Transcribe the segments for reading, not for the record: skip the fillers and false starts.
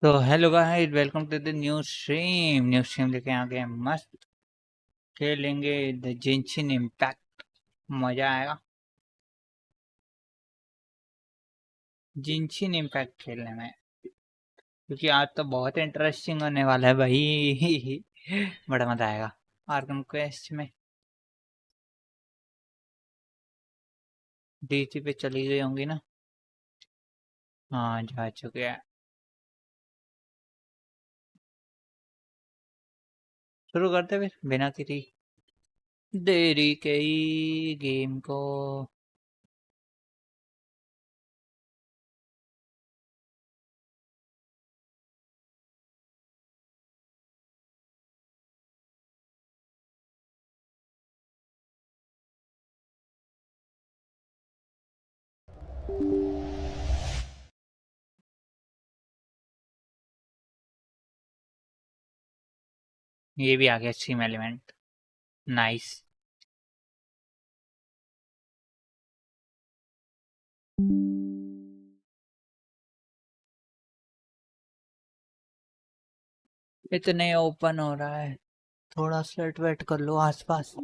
तो hello guys, welcome to the new stream लेके आ गए। मस्त खेलेंगे द जेंशिन इम्पैक्ट। मजा आएगा जेंशिन इम्पैक्ट खेलने में, क्योंकि आज तो बहुत इंटरेस्टिंग होने वाला है भाई। बड़ा मजा आएगा। आर्कम क्वेस्ट में डीसी पे चली गई होंगी ना। हाँ, जा चुके हैं। शुरू करते फिर बिना किसी देरी के ही गेम को। ये भी आ गया स्ट्रीम एलिमेंट। नाइस। इतने ओपन हो रहा है, थोड़ा सेट वेट कर लो आसपास।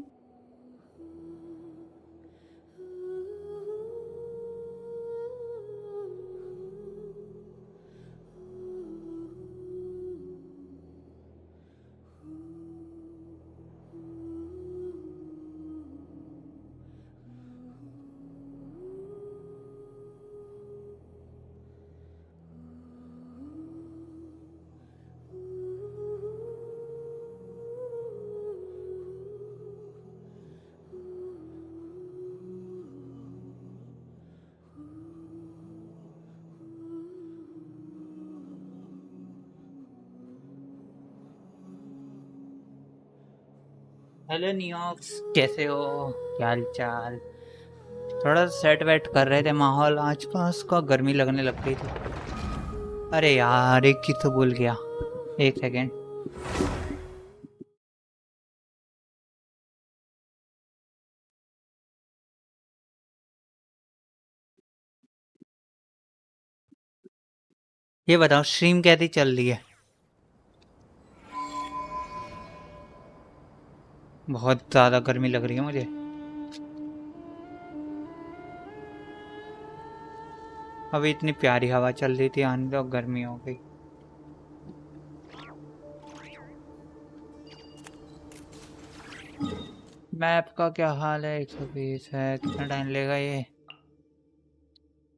हेलो न्यूयॉर्क्स, कैसे हो? क्या हाल चाल? थोड़ा सेट वेट कर रहे थे माहौल आज का, उसका गर्मी लगने लग गई थी। अरे यार, एक चीज तो भूल गया। एक सेकेंड। ये बताओ, स्ट्रीम कैसी चल रही है? बहुत ज्यादा गर्मी लग रही है मुझे। अभी इतनी प्यारी हवा चल रही थी, आने दो, गर्मी हो गई। मैप का क्या हाल है? 120 है। कितना टाइम लेगा ये?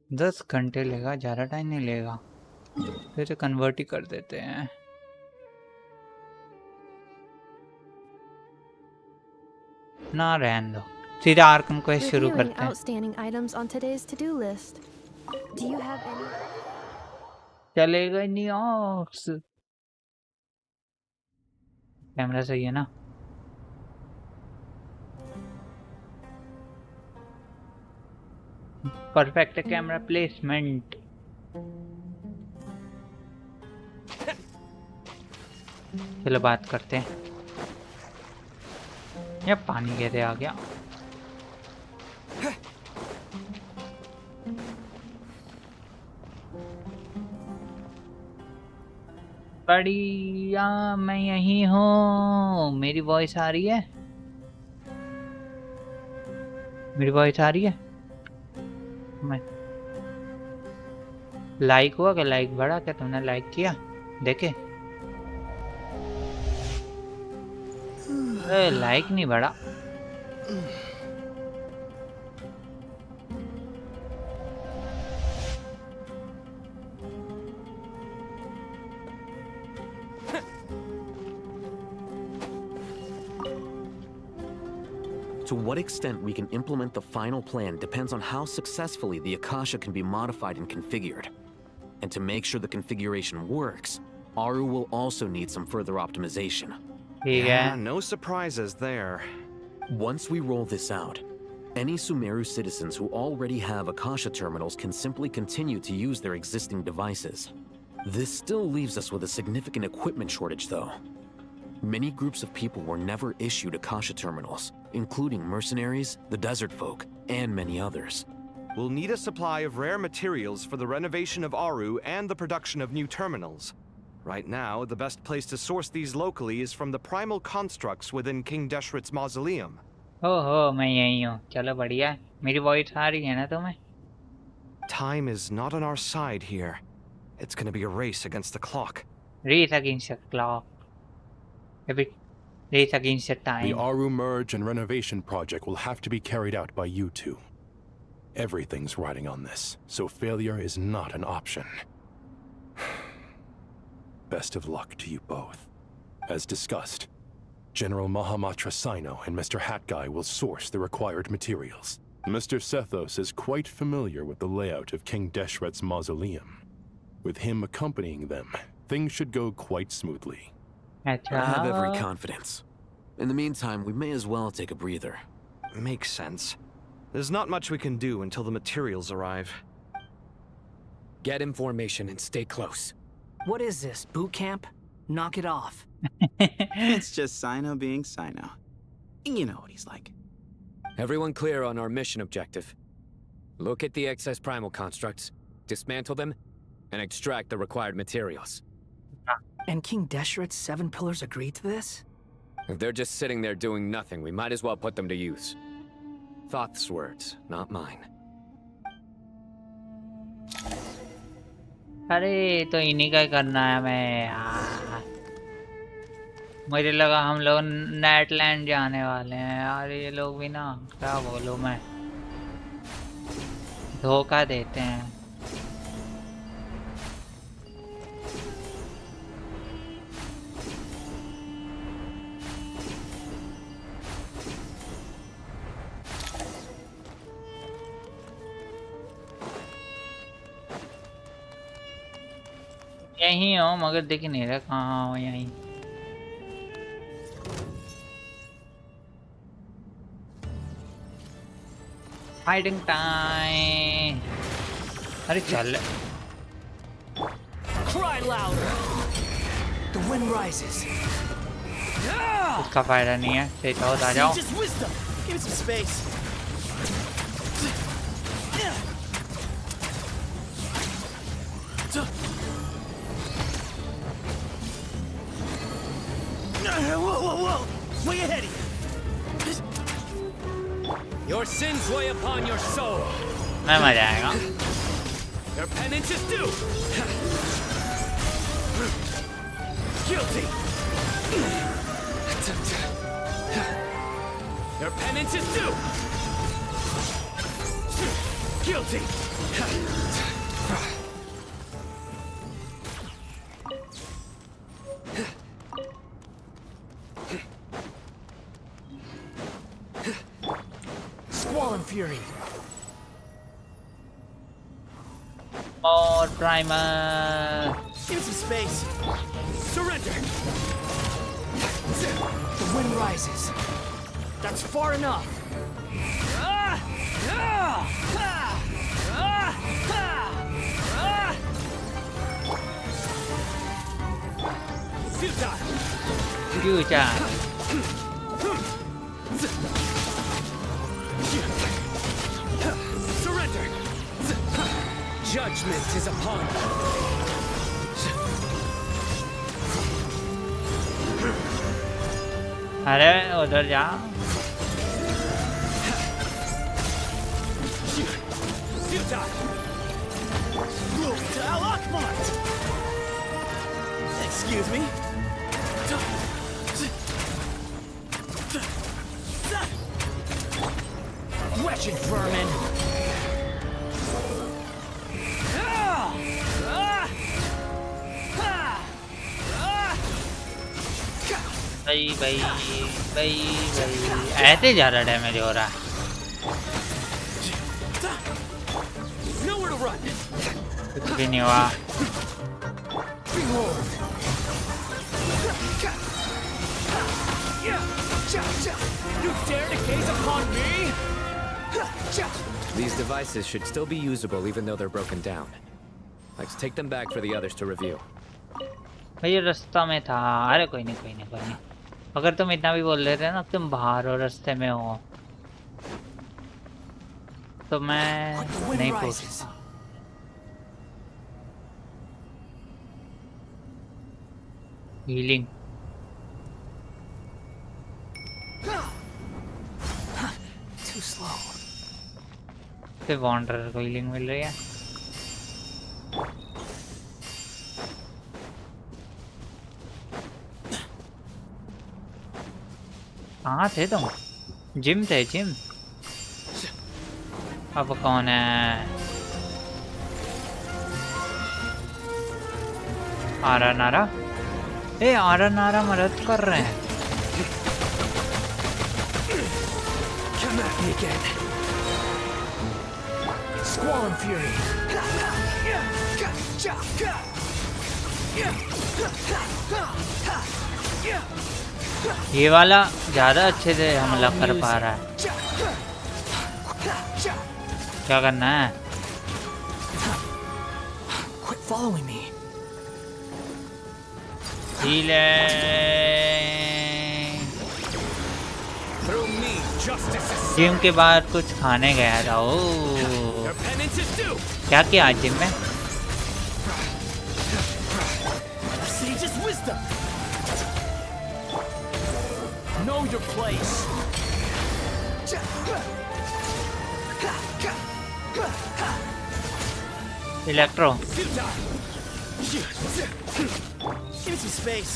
10 घंटे लेगा, ज़्यादा टाइम नहीं लेगा। फिर से कन्वर्ट ही कर देते हैं ना, रहने दो। सीधा आर्कम क्वेस्ट शुरू Reviewing करते हैं। outstanding items on today's to-do list. Do you have any? चलेगा न्यूयॉर्क्स। कैमरा सही है ना? Perfect camera placement. चलो बात करते हैं। ये पानी कैसे आ गया? बढ़िया, मैं यही हूँ। मेरी वॉइस आ रही है? मेरी वॉइस आ रही है? मैं लाइक हुआ क्या? लाइक बढ़ा क्या? तुमने लाइक किया? देखे? लाइक नहीं बढ़ा। To what extent we can implement the final plan depends on how successfully the Akasha can be modified and configured. And to make sure the configuration works, Aru will also need some further optimization. Yeah, no surprises there. Once we roll this out, any Sumeru citizens who already have Akasha terminals can simply continue to use their existing devices. This still leaves us with a significant equipment shortage, though. Many groups of people were never issued Akasha terminals, including mercenaries, the desert folk, and many others. We'll need a supply of rare materials for the renovation of Aru and the production of new terminals. Right now, the best place to source these locally is from the primal constructs within King Deshret's mausoleum. ओहो मैं यहीं हूँ चलो बढ़िया है मेरी voice आ रही है ना तुम्हें Time is not on our side here. It's gonna be a race against the clock. Race against the clock अभी race against the The time Aru merge and renovation project will have to be carried out by you two. Everything's riding on this, so failure is not an option. Best of luck to you both. As discussed, General Mahamatra Sino and Mr. Hat Guy will source the required materials. Mr. Sethos is quite familiar with the layout of King Deshret's mausoleum. With him accompanying them, things should go quite smoothly. अच्छा I have every confidence. In the meantime, we may as well take a breather. Makes sense. There's not much we can do until the materials arrive. Get information and stay close. What is this, boot camp? Knock it off. It's just Sino being Sino. You know what he's like. Everyone clear on our mission objective. Look at the excess primal constructs, dismantle them, and extract the required materials. And King Deshret's 7 pillars agreed to this? If they're just sitting there doing nothing, we might as well put them to use. Thoth's words, not mine. अरे तो इन्हीं का ही करना है मैं यार मुझे लगा हम लोग नेटलैंड जाने वाले हैं यार ये लोग भी ना क्या बोलूं मैं धोखा देते हैं यहीं हो मगर दिख नहीं रहा कहाँ हो यहीं फाइटिंग टाइम अरे चल Cry louder! The wind rises. उसका फायदा नहीं है सही तो आ जाओ Just wisdom. Give it some space. Whoa! Way ahead of you. Your sins weigh upon your soul. मैं मजा आएगा Your penance is due. Guilty. Your penance is due. Guilty. Squall and fury. और primer Give it some space. Surrender. The wind rises. That's far enough. Future Surrender. Judgment is upon you. अरे उधर जा Excuse me. Wretched vermin. भाई ऐसे ज़्यादा damage हो रहा है Nowhere to run. कुछ भी नहीं हुआ You dare to gaze upon me? These devices should still be usable even though they're broken down. Let's take them back for the others to review. भाई ये रास्ता में था अरे कोई नहीं अगर तुम इतना भी बोल रहे थे ना तुम बाहर हो रास्ते में हो तो मैं नहीं पूछता हीलिंग Too slow. से वॉन्डरर को हीलिंग मिल रही है। कहाँ थे तुम? जिम थे जिम। अब कौन है? आरा नारा। ए आरा नारा मदद कर रहे हैं। Come at me again. Squall and fury. ये वाला ज्यादा अच्छे से हमला कर पा रहा है। क्या करना है? Quit following me. Through me, justice is gym के बाद कुछ खाने गया था। ओ your penance is due. क्या किया आज जिम में? Sage's wisdom. Know your place. Electro Give me some space.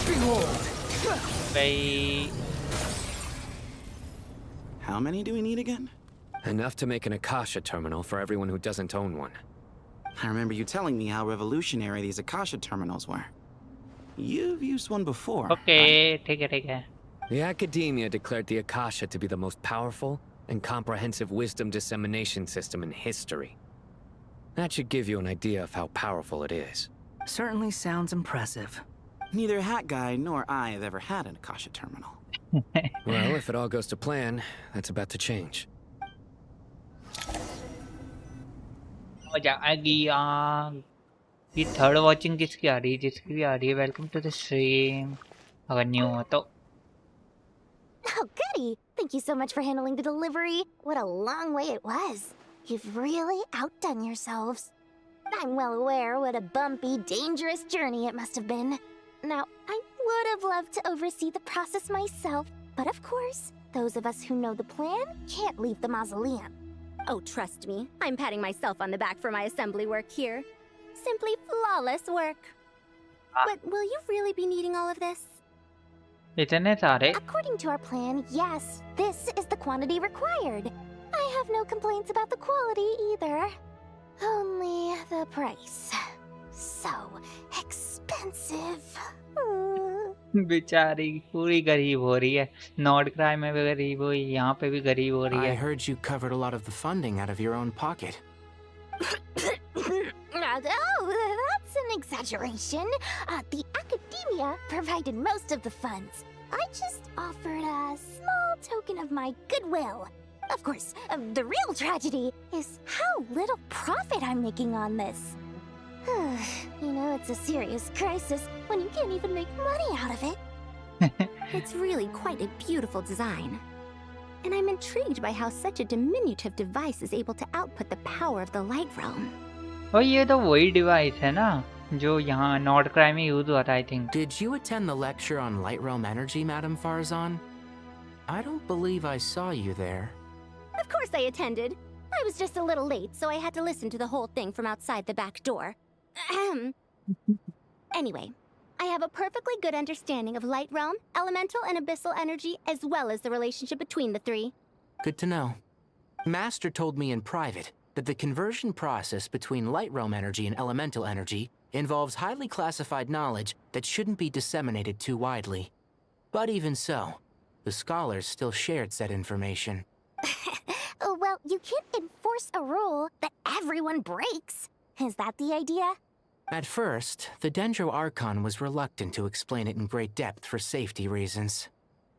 Behold. भाई How many do we need again? Enough to make an Akasha terminal for everyone who doesn't own one. I remember you telling me how revolutionary these Akasha terminals were. You've used one before. Okay right? ठीक है। The academia declared the Akasha to be the most powerful and comprehensive wisdom dissemination system in history. That should give you an idea of how powerful it is. Certainly sounds impressive. Neither Hat Guy nor I have ever had an Akasha terminal. Well, if it all goes to plan, that's about to change. हो जाएगी यार। ये third watching किसकी आ रही है? जिसकी भी आ रही है वेलकम टू द स्ट्रीम। अगर न्यू हो तो Oh, goody! Thank you so much for handling the delivery. What a long way it was. You've really outdone yourselves. I'm well aware what a bumpy, dangerous journey it must have been. Now, I would have loved to oversee the process myself, but of course, those of us who know the plan can't leave the mausoleum. Oh, trust me, I'm patting myself on the back for my assembly work here. Simply flawless work. But will you really be needing all of this? इतने सारे। According to our plan, yes, this is the quantity required. I have no complaints about the quality either. Only the price. So expensive. बेचारी पूरी गरीब हो रही है। Nord cry में भी गरीब हुई, यहाँ पे भी गरीब हो रही I है। heard you covered a lot of the funding out of your own pocket. Oh, that's an exaggeration. The academia provided most of the funds. I just offered a small token of my goodwill. Of course, the real tragedy is how little profit I'm making on this. You know, it's a serious crisis when you can't even make money out of it. It's really quite a beautiful design. And I'm intrigued by how such a diminutive device is able to output the power of the light realm. और ये तो वही device है ना जो यहाँ Nord cry में use हुआ था I think. Did you attend the lecture on light realm energy, Madame Farzan? I don't believe I saw you there. Of course I attended. I was just a little late, so I had to listen to the whole thing from outside the back door. Ahem. Anyway, I have a perfectly good understanding of light realm, elemental and abyssal energy, as well as the relationship between the three. Good to know. Master told me in private that the conversion process between light realm energy and elemental energy involves highly classified knowledge that shouldn't be disseminated too widely. But even so, the scholars still shared said information. Well, you can't enforce a rule that everyone breaks. Is that the idea? At first, the Sumeru Archon was reluctant to explain it in great depth for safety reasons.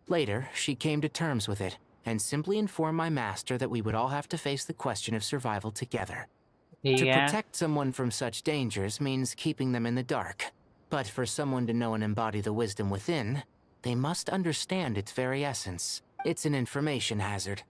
Later, she came to terms with it, and simply informed my master that we would all have to face the question of survival together. To protect someone from such dangers means keeping them in the dark. But for someone to know and embody the wisdom within, they must understand its very essence. It's an information hazard.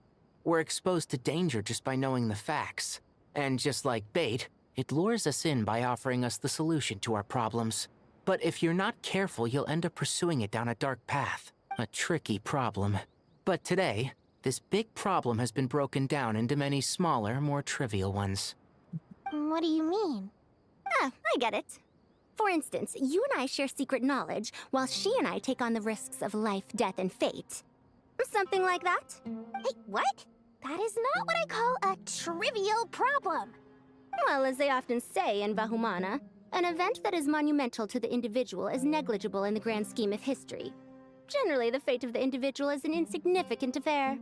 We're exposed to danger just by knowing the facts. And just like bait, it lures us in by offering us the solution to our problems. But if you're not careful, you'll end up pursuing it down a dark path. A tricky problem. But today, this big problem has been broken down into many smaller, more trivial ones. What do you mean? Ah, I get it. For instance, you and I share secret knowledge, while she and I take on the risks of life, death, and fate. Something like that? Hey, what? That is not what I call a trivial problem. Well, as they often say in Vahumana, an event that is monumental to the individual is negligible in the grand scheme of history. Generally, the fate of the individual is an insignificant affair.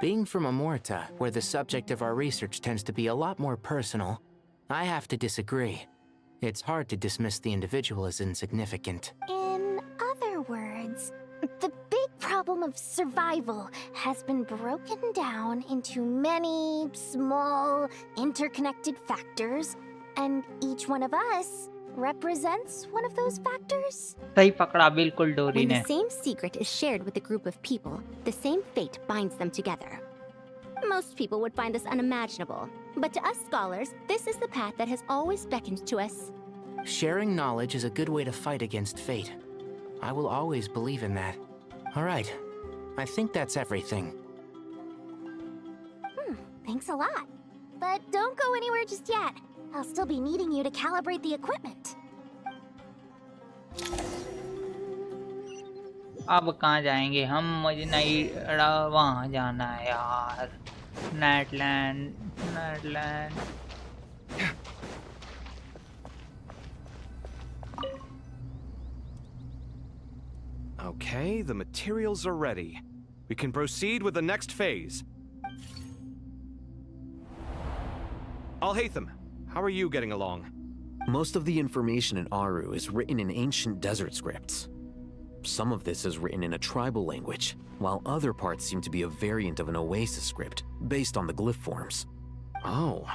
Being from Amorta, where the subject of our research tends to be a lot more personal, I have to disagree. It's hard to dismiss the individual as insignificant. In other words, the big problem of survival has been broken down into many small, interconnected factors, and each one of us represents one of those factors. सही पकड़ा बिल्कुल डोरी When ने. the same secret is shared with a group of people, the same fate binds them together. Most people would find this unimaginable, but to us scholars, this is the path that has always beckoned to us. Sharing knowledge is a good way to fight against fate. I will always believe in that. All right, I think that's everything. Thanks a lot. But don't go anywhere just yet. I'll still be needing you to calibrate the equipment. अब कहाँ जाएंगे हम? मुझे नहीं वहाँ जाना है यार. नेटलैंड. Okay, the materials are ready. We can proceed with the next phase. Alhaitham, how are you getting along? Most of the information in Aru is written in ancient desert scripts. Some of this is written in a tribal language, while other parts seem to be a variant of an Oasis script, based on the glyph forms. Oh.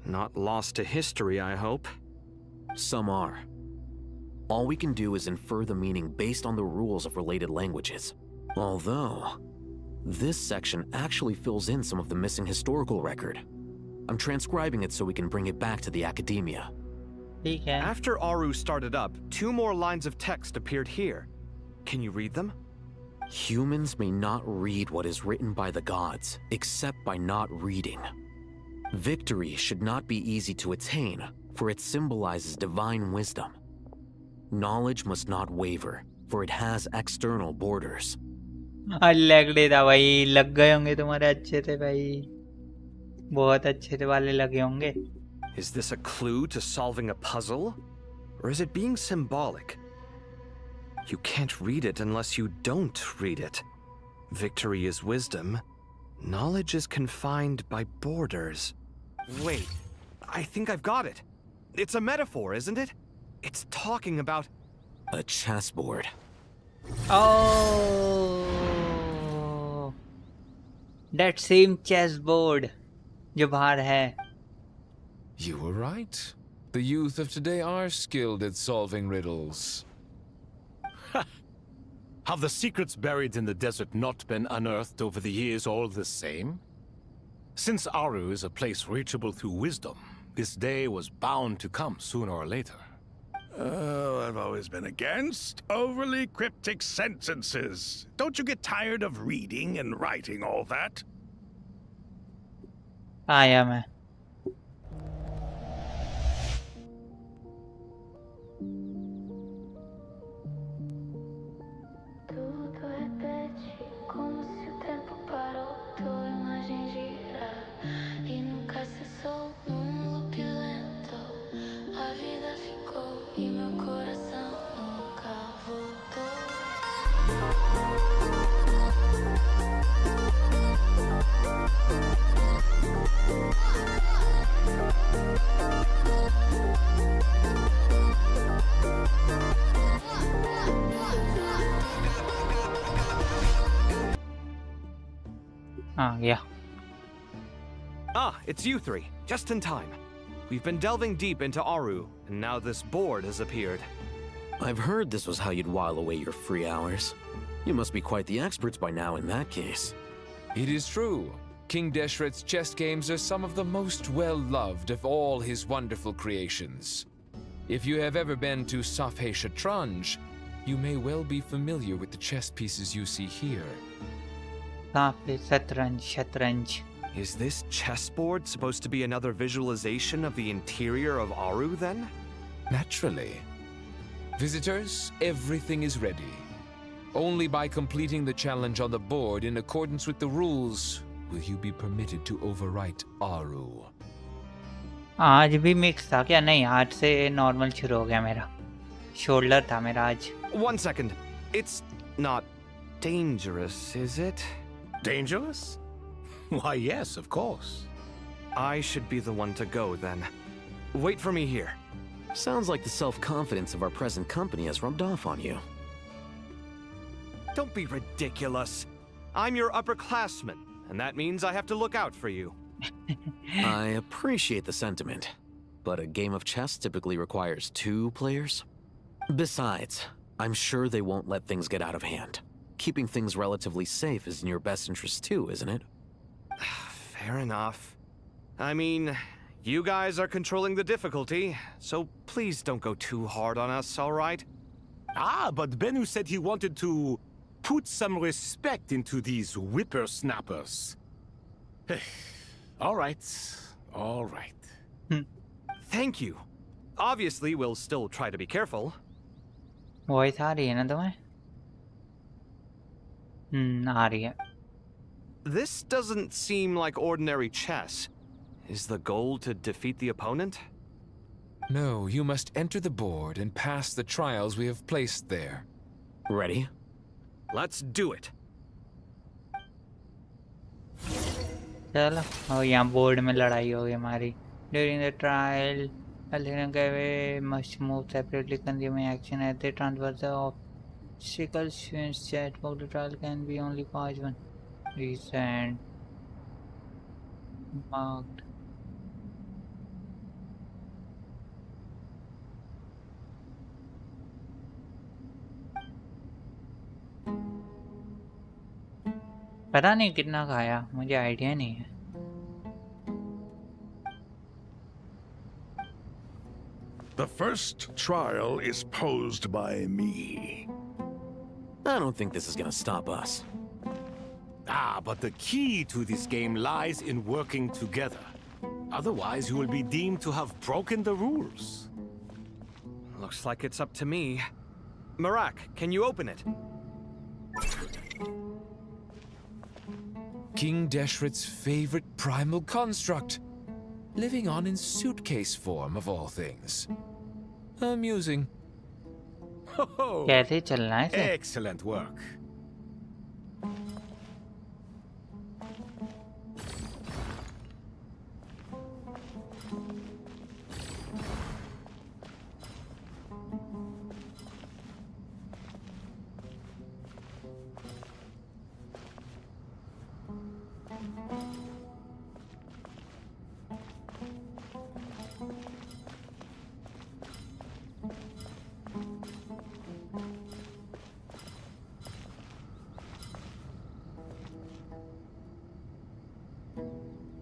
Not lost to history, I hope. Some are. All we can do is infer the meaning based on the rules of related languages. Although, this section actually fills in some of the missing historical record. I'm transcribing it so we can bring it back to the academia. ठीक है. After Aru started up, 2 more lines of text appeared here. Can you read them? Humans may not read what is written by the gods, except by not reading. Victory should not be easy to attain, for it symbolizes divine wisdom. Knowledge must not waver, for it has external borders. लग रहा था भाई. लग गए होंगे तुम्हारे. अच्छे थे भाई. बहुत अच्छे थे वाले लगे होंगे. Is this a clue to solving a puzzle? Or is it being symbolic? You can't read it unless you don't read it. Victory is wisdom. Knowledge is confined by borders. Wait, I think I've got it. It's a metaphor, isn't it? It's talking about... A chessboard. Oh, that same chessboard जो बाहर है. You were right. The youth of today are skilled at solving riddles. Have the secrets buried in the desert not been unearthed over the years all the same? Since Aru is a place reachable through wisdom, this day was bound to come sooner or later. Oh, I've always been against overly cryptic sentences. Don't you get tired of reading and writing all that? आया मैं. Yeah. Ah, it's you three. Just in time. We've been delving deep into Aru, and now this board has appeared. I've heard this was how you'd while away your free hours. You must be quite the experts by now in that case. It is true. King Deshret's chess games are some of the most well-loved of all his wonderful creations. If you have ever been to Safhe Shatranj, you may well be familiar with the chess pieces you see here. Shatranj. Is this chessboard supposed to be another visualization of the interior of Aru, then? Naturally. Visitors, everything is ready. Only by completing the challenge on the board in accordance with the rules will you be permitted to overwrite Aru. आज भी mix था क्या? नहीं, आज से normal शुरू हो गया मेरा. शोल्डर था मेरा आज. 1 second. It's not dangerous, is it? Dangerous? Why, yes, of course. I should be the one to go, then. Wait for me here. Sounds like the self-confidence of our present company has rubbed off on you. Don't be ridiculous. I'm your upperclassman, and that means I have to look out for you. I appreciate the sentiment, but a game of chess typically requires 2 players. Besides, I'm sure they won't let things get out of hand. Keeping things relatively safe is in your best interest too, isn't it? Fair enough. I mean, you guys are controlling the difficulty, so please don't go too hard on us, all right? Ah, but Bennu said he wanted to put some respect into these whippersnappers. All right. Thank you. Obviously, we'll still try to be careful. Voice आ रही है ना तुम्हें? आ रही है. This doesn't seem like ordinary chess. Is the goal to defeat the opponent? No, you must enter the board and pass the trials we have placed there. Ready? Let's do it. चलो, और यहाँ board में लड़ाई हो गई हमारी. During the trial, Alhina must move separately, consuming action as they transfer the obstacles. Since chat for the trial can be only past one. Recent. Marked. पता नहीं कितना खाया, मुझे आइडिया नहीं है. The first trial is posed by me. I don't think this is gonna stop us. Ah, but the key to this game lies in working together. Otherwise, you will be deemed to have broken the rules. Looks like it's up to me. Marak, can you open it? King Deshret's favorite primal construct. Living on in suitcase form, of all things. Amusing. कैसे चलना है इसे? Excellent work.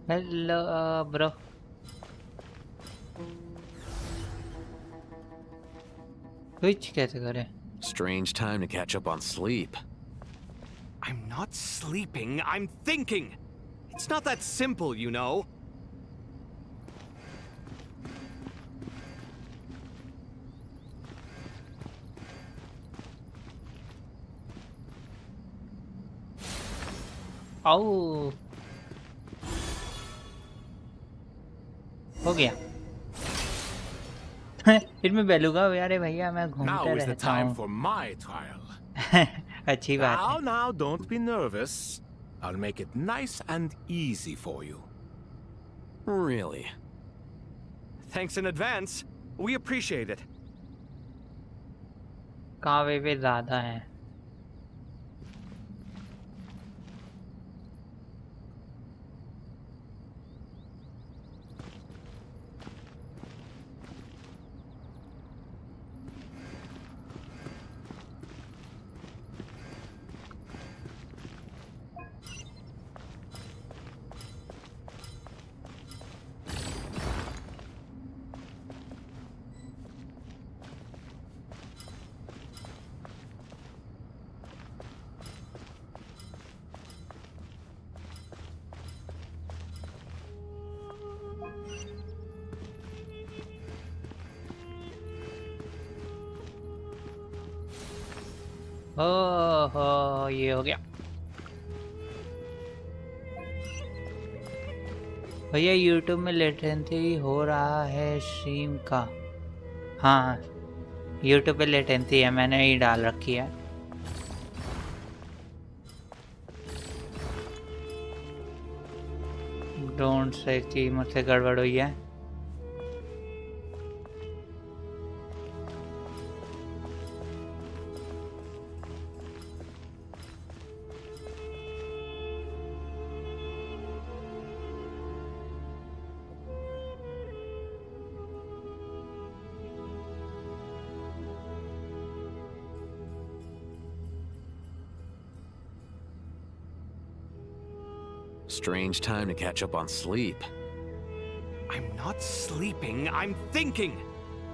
Hello, bro. Switch कैसे करें? Strange time to catch up on sleep. I'm not sleeping, I'm thinking. It's not that simple, you know. आओ हो गया. इसमें बेलूगा यार भैया, मैं घूमता Now is the रहता time हूँ. for my trial. अच्छी बात है. Now, don't be nervous. I'll make it nice and easy for you. Really? Thanks in advance. We appreciate it. कावे पे ज्यादा है. ओह ये हो गया भैया। यूट्यूब में लेटेंसी हो रहा है स्ट्रीम का। हाँ यूट्यूब पे लेटेंसी है, मैंने ही डाल रखी है। डोंट से कि मुझसे गड़बड़ हुई है। Strange time to catch up on sleep. I'm not sleeping, I'm thinking.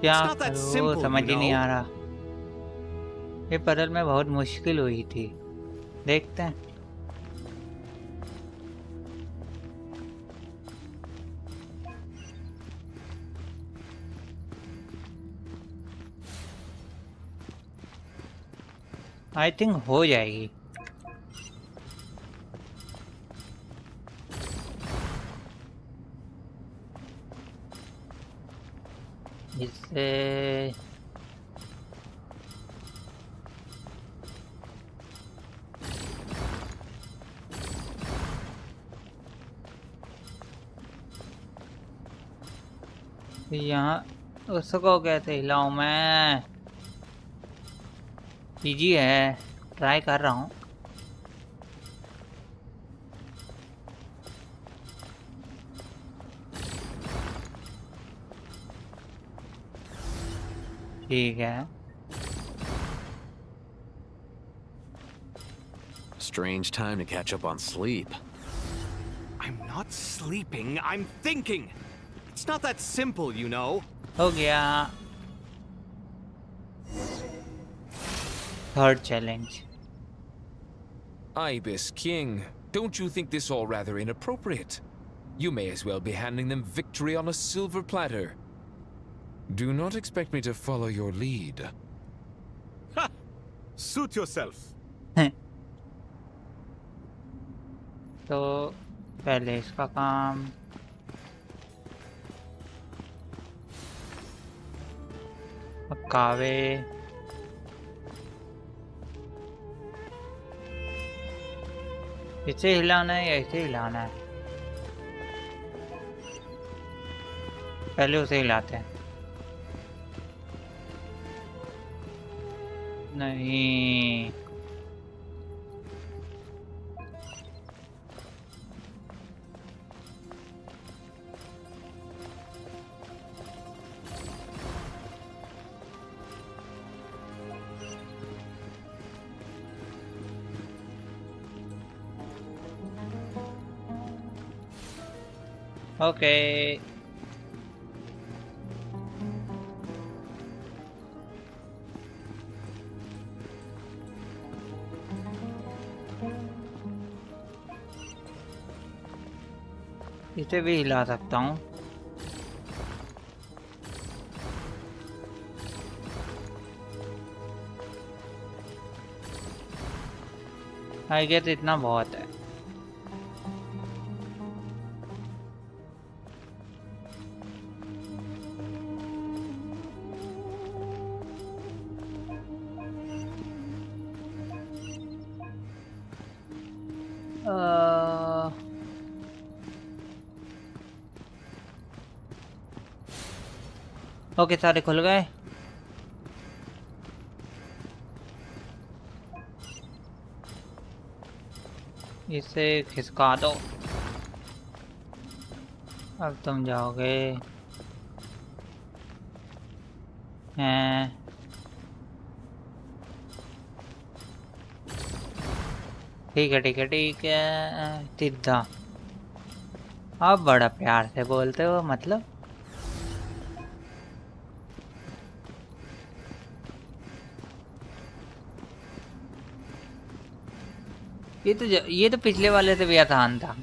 क्या It's not that करूँ simple, समझ you ही नहीं know? आ रहा। ये पजल में बहुत मुश्किल हुई थी, देखते हैं। आई थिंक हो जाएगी। इससे यहाँ उसको कैसे हिलाऊं मैं? इजी है, ट्राई कर रहा हूँ। ठीक है। Strange time to catch up on sleep. I'm not sleeping, I'm thinking. It's not that simple, you know. हो गया। Third challenge. Ibis King, don't you think this all rather inappropriate? You may as well be handing them victory on a silver platter. Do not expect me to follow your lead. Ha! Suit yourself. तो पहले इसका काम कावे इसे हिलाना है या इसे हिलाना है? पहले उसे हिलाते हैं। नहीं ओके। इसे भी हिला सकता हूँ। आई गेस इतना बहुत है। ओके सारे खुल गए। इसे खिसका दो। अब तुम जाओगे। हैं ठीक है ठीक है ठीक है। सीधा। अब बड़ा प्यार से बोलते हो मतलब। ये तो पिछले वाले से भी आसान था।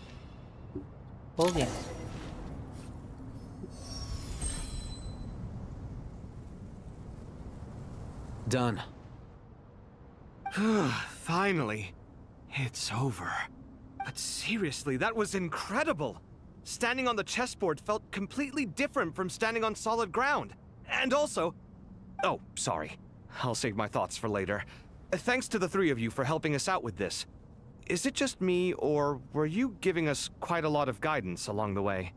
हो गया। Done. Finally. It's over. But seriously, that was incredible. Standing on the chessboard felt completely different from standing on solid ground. And also... Oh, sorry. I'll save my thoughts for later. Thanks to the three of you for helping us out with this. Is it just me, or were you giving us quite a lot of guidance along the way?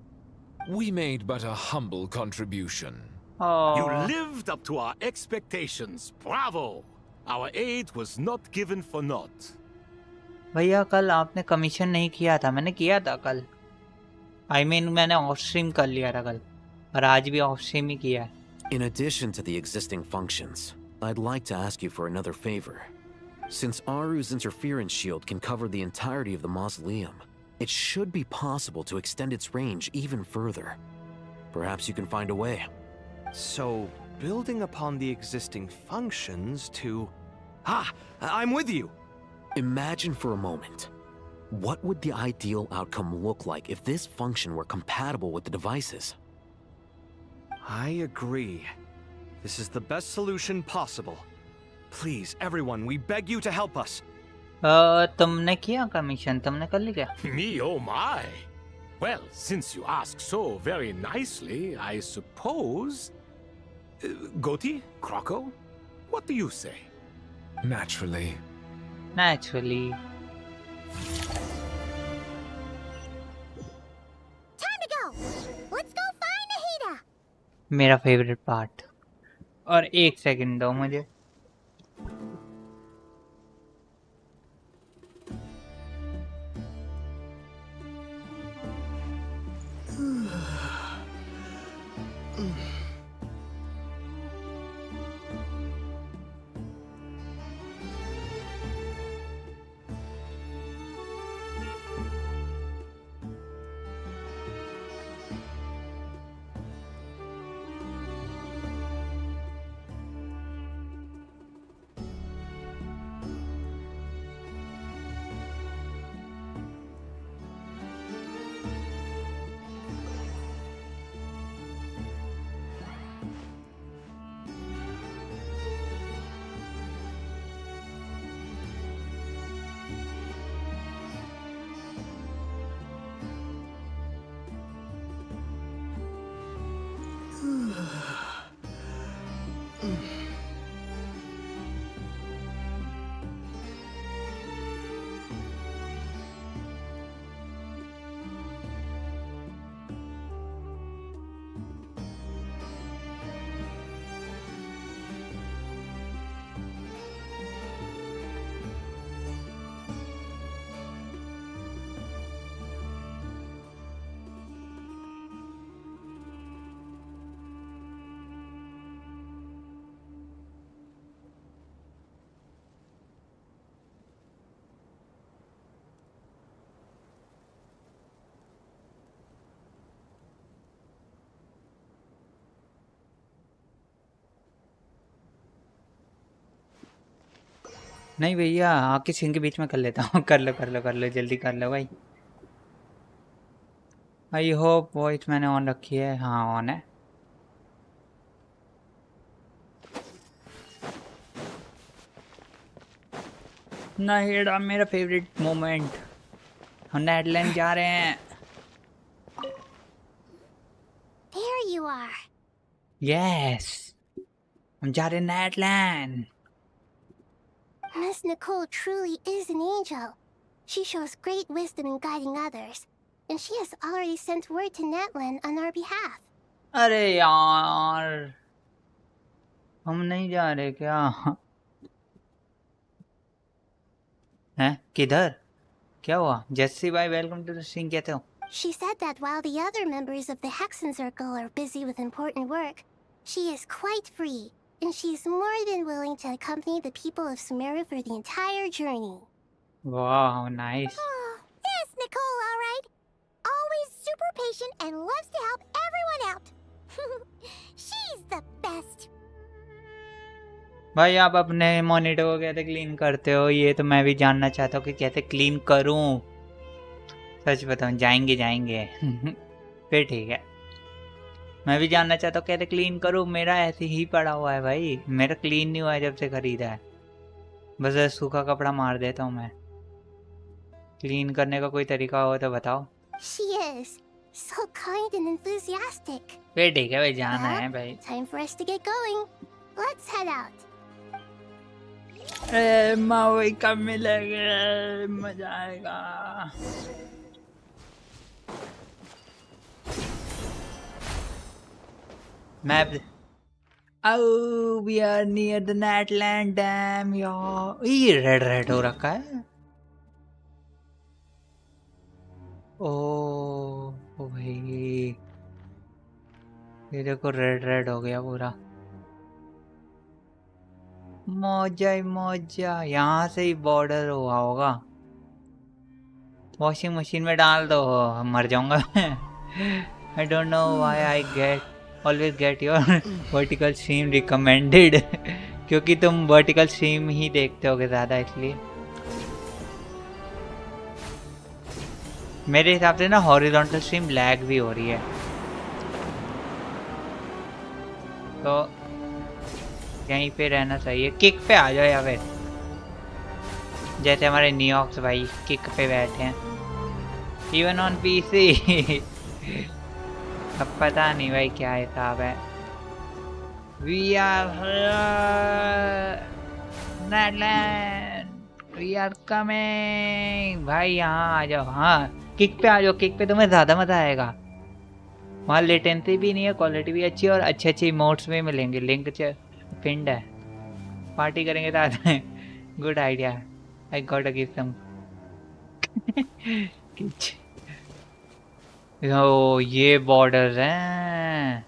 We made but a humble contribution. Oh. You lived up to our expectations. Bravo! Our aid was not given for naught. भैया कल आपने commission नहीं किया था, मैंने किया था कल। I mean, मैंने ऑफ स्ट्रीम कर लिया था कल, और आज भी ऑफ स्ट्रीम ही किया है। In addition to the existing functions, I'd like to ask you for another favor. Since Aru's interference shield can cover the entirety of the mausoleum, it should be possible to extend its range even further. Perhaps you can find a way. So, building upon the existing functions to... Ah! I'm with you! Imagine for a moment. What would the ideal outcome look like if this function were compatible with the devices? I agree. This is the best solution possible. Please, everyone, we beg you to help us. तुमने किया commission, तुमने कर लिया? Me, oh my! Well, since you ask so very nicely, I suppose... Goti? Croco? What do you say? Naturally. Naturally. Time to go! Let's go find Nahida! मेरा favourite part. और एक second दो मुझे। नहीं भैया, आके सीन के बीच में कर लेता हूँ। कर लो जल्दी कर लो भाई। आई होप वॉइस मैंने ऑन रखी है। हाँ ऑन है। नाहिड़ा मेरा फेवरेट मोमेंट। हम नेदरलैंड जा रहे हैं। There you are. Yes, हम जा रहे हैं Netherland. Miss Nicole truly is an angel. She shows great wisdom in guiding others, and she has already sent word to Netland on our behalf. अरे यार, हम नहीं जा रहे क्या? हैं? किधर? क्या हुआ? Jesse bhai, welcome to the stream. कहते हो? She said that while the other members of the Hexen Circle are busy with important work, she is quite free, and she is more than willing to accompany the people of Sumeru for the entire journey. Wow, nice. Oh, yes, Nicole, all right. Always super patient and loves to help everyone out. She's the best. भाई आप अपने monitor को कैसे clean करते हो? ये तो मैं भी जानना चाहता हूँ कि कैसे क्लीन करूँ। सच बताऊँ, जाएंगे फिर ठीक है। मैं भी जानना चाहता हूँ कैसे क्लीन करूँ। मेरा ऐसे ही पड़ा हुआ है भाई, मेरा क्लीन नहीं हुआ है जब से खरीदा है। बस ये सूखा कपड़ा मार देता हूँ मैं। क्लीन करने का कोई तरीका हो तो बताओ। She is so kind and enthusiastic. वे ठीक है भाई, जाना Well, है भाई। time for us to get going. Let's head out. माओई कब मिलेंगे, मजा आएगा। Map. Oh, we are near the Natland Dam, यार। ये रेड हो रखा है। ओ भाई, ये देखो रेड हो गया पूरा। मौजा ही मौजा, यहाँ से ही बॉर्डर हुआ होगा। वॉशिंग मशीन में डाल दो, मर जाऊंगा मैं। I don't know why I always get your vertical stream recommended क्योंकि तुम vertical stream ही देखते होगे ज़्यादा, इसलिए। मेरे हिसाब से ना horizontal stream लैग भी हो रही है, तो यहीं पे रहना चाहिए। किक पे आ जाओ या फिर जैसे हमारे न्यूयॉर्क्स भाई किक पे बैठे हैं, इवन ऑन पीसी। अब पता नहीं भाई क्या हिसाब है। We are Netherlands, we are coming। भाई यहाँ आ जाओ, हाँ किक पे आ जाओ, किक पे तुम्हें ज़्यादा मज़ा आएगा। वहाँ लेटेंसी भी नहीं है, क्वालिटी भी अच्छी है और अच्छे अच्छे इमोट्स भी मिलेंगे। लिंक पिंड है, पार्टी करेंगे साथ में। Good idea, I got a give some. ओ ये बॉर्डर्स हैं।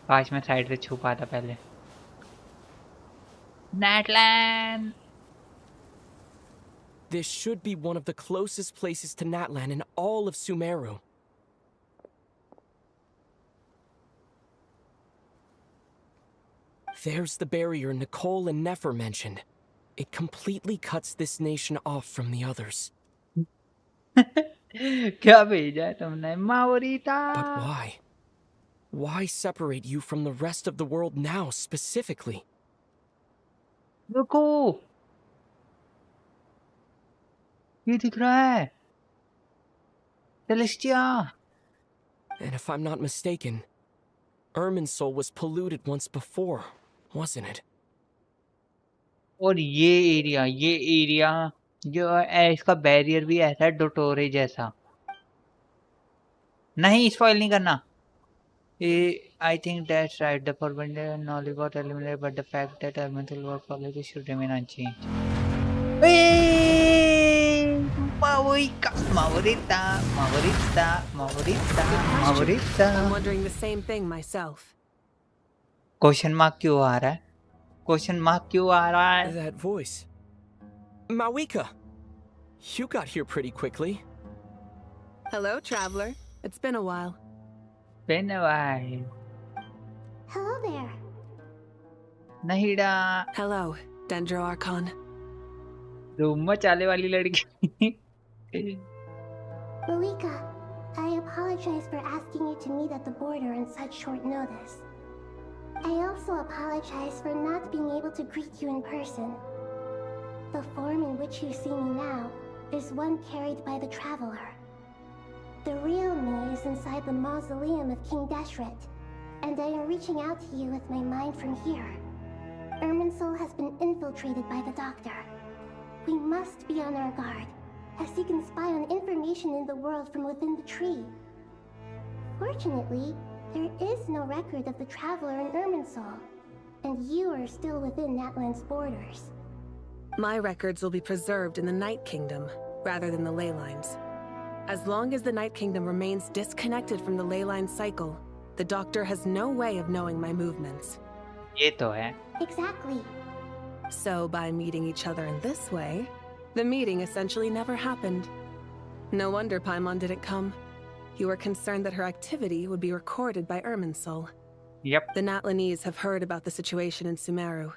काश मैं साइड से छुपा था पहले। Natland! This should be one of the closest places to Natlan in all of Sumeru. There's the barrier Nicole and Nefer mentioned. It completely cuts this nation off from the others. क्या भेजा है तुमने मावरीता? But why? Why separate you from the rest of the world now, specifically? रुको, ये दिख रहा है, Celestia. And if I'm not mistaken, Irminsul was polluted once before, wasn't it? और ये एरिया जो है इसका बैरियर भी ऐसा है डोटोरे जैसा। नहीं स्पॉइल नहीं करना। I think that's right. The forbidden knowledge got eliminated, but the fact that elemental work quality should remain unchanged. I'm wondering the same thing myself. Question mark क्यों आ रहा है? क्वेश्चन मार्क क्यों आ रहा है? That voice. Mawika! You got here pretty quickly. Hello, traveler. It's been a while. Been a while. Hello there. Nahida. Hello, Dendro Archon. धूम मचाने वाली लड़की। Malika, I apologize for asking you to meet at the border on such short notice. I also apologize for not being able to greet you in person. The form in which you see me now is one carried by the traveler. The real me is inside the mausoleum of King Deshret, and I am reaching out to you with my mind from here. Irminsul has been infiltrated by the Doctor. We must be on our guard, as he can spy on information in the world from within the tree. Fortunately, there is no record of the traveler in Irminsul, and you are still within Natland's borders. My records will be preserved in the Night Kingdom, rather than the ley lines. As long as the Night Kingdom remains disconnected from the ley line cycle, the Doctor has no way of knowing my movements. ये तो है. Exactly. So by meeting each other in this way, the meeting essentially never happened. No wonder Paimon didn't come. You were concerned that her activity would be recorded by Irminsul. Yep. The Natlanese have heard about the situation in Sumeru.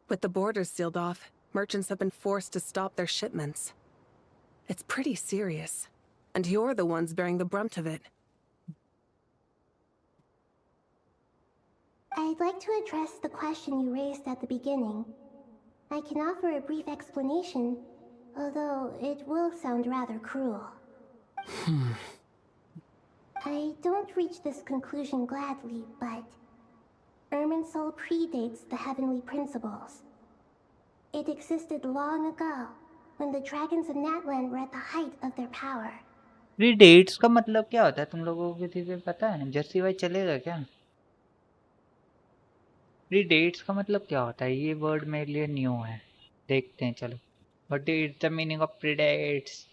With the borders sealed off, merchants have been forced to stop their shipments. It's pretty serious. And you're the ones bearing the brunt of it. I'd like to address the question you raised at the beginning. I can offer a brief explanation, although it will sound rather cruel. I don't reach this conclusion gladly, but Irminsul predates the heavenly principles. It existed long ago, when the dragons of Natlan were at the height of their power. प्रीडेट्स का मतलब क्या होता है? तुम लोगों को किसी से पता है? जर्सी भाई चलेगा क्या? प्रीडेट्स का मतलब क्या होता है? ये वर्ड मेरे लिए न्यू है. देखते हैं चलो. What is the meaning of predates?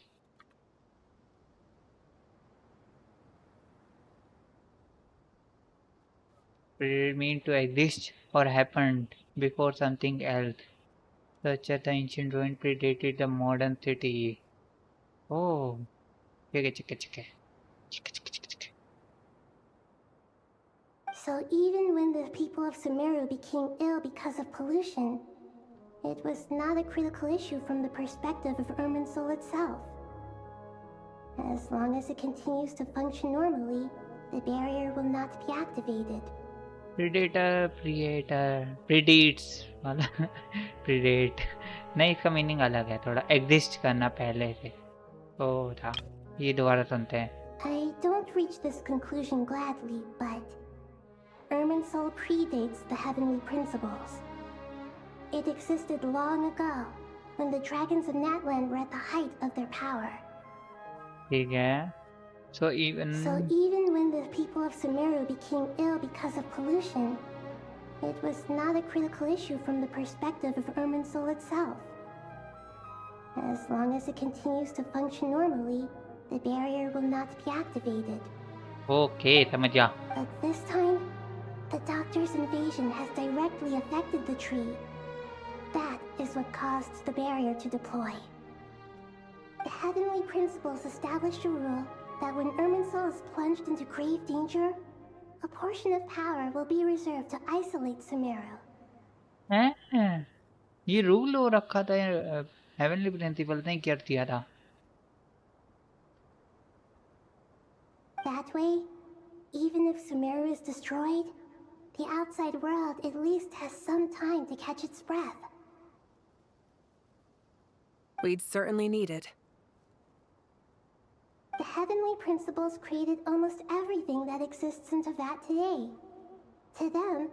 Predate mean to exist or happened before something else, such as the ancient ruin predated the modern city. Oh, okay. So even when the people of Sumeru became ill because of pollution, it was not a critical issue from the perspective of Irminsul itself. As long as it continues to function normally, the barrier will not be activated. Predator, predates वाला predate नहीं, इसका meaning अलग है थोड़ा. Exist करना पहले से ओ था. ये दोबारा सुनते हैं. I don't reach this conclusion gladly, but Irminsul predates the heavenly principles. It existed long ago, when the dragons of Natlan were at the height of their power. ठीक है. So even when the people of Sumeru became ill because of pollution, it was not a critical issue from the perspective of Irminsul itself. As long as it continues to function normally, the barrier will not be activated. Okay, समझ गया. But this time, the Doctor's invasion has directly affected the tree. That is what caused the barrier to deploy. The heavenly principles established a rule that when Irminsul is plunged into grave danger, a portion of power will be reserved to isolate Sumeru. हैं? ये rule हो रखा था. Heavenly principal ने क्या किया था? That way, even if Sumeru is destroyed, the outside world at least has some time to catch its breath. We'd certainly need it. The heavenly principles created almost everything that exists in Teyvat today. To them,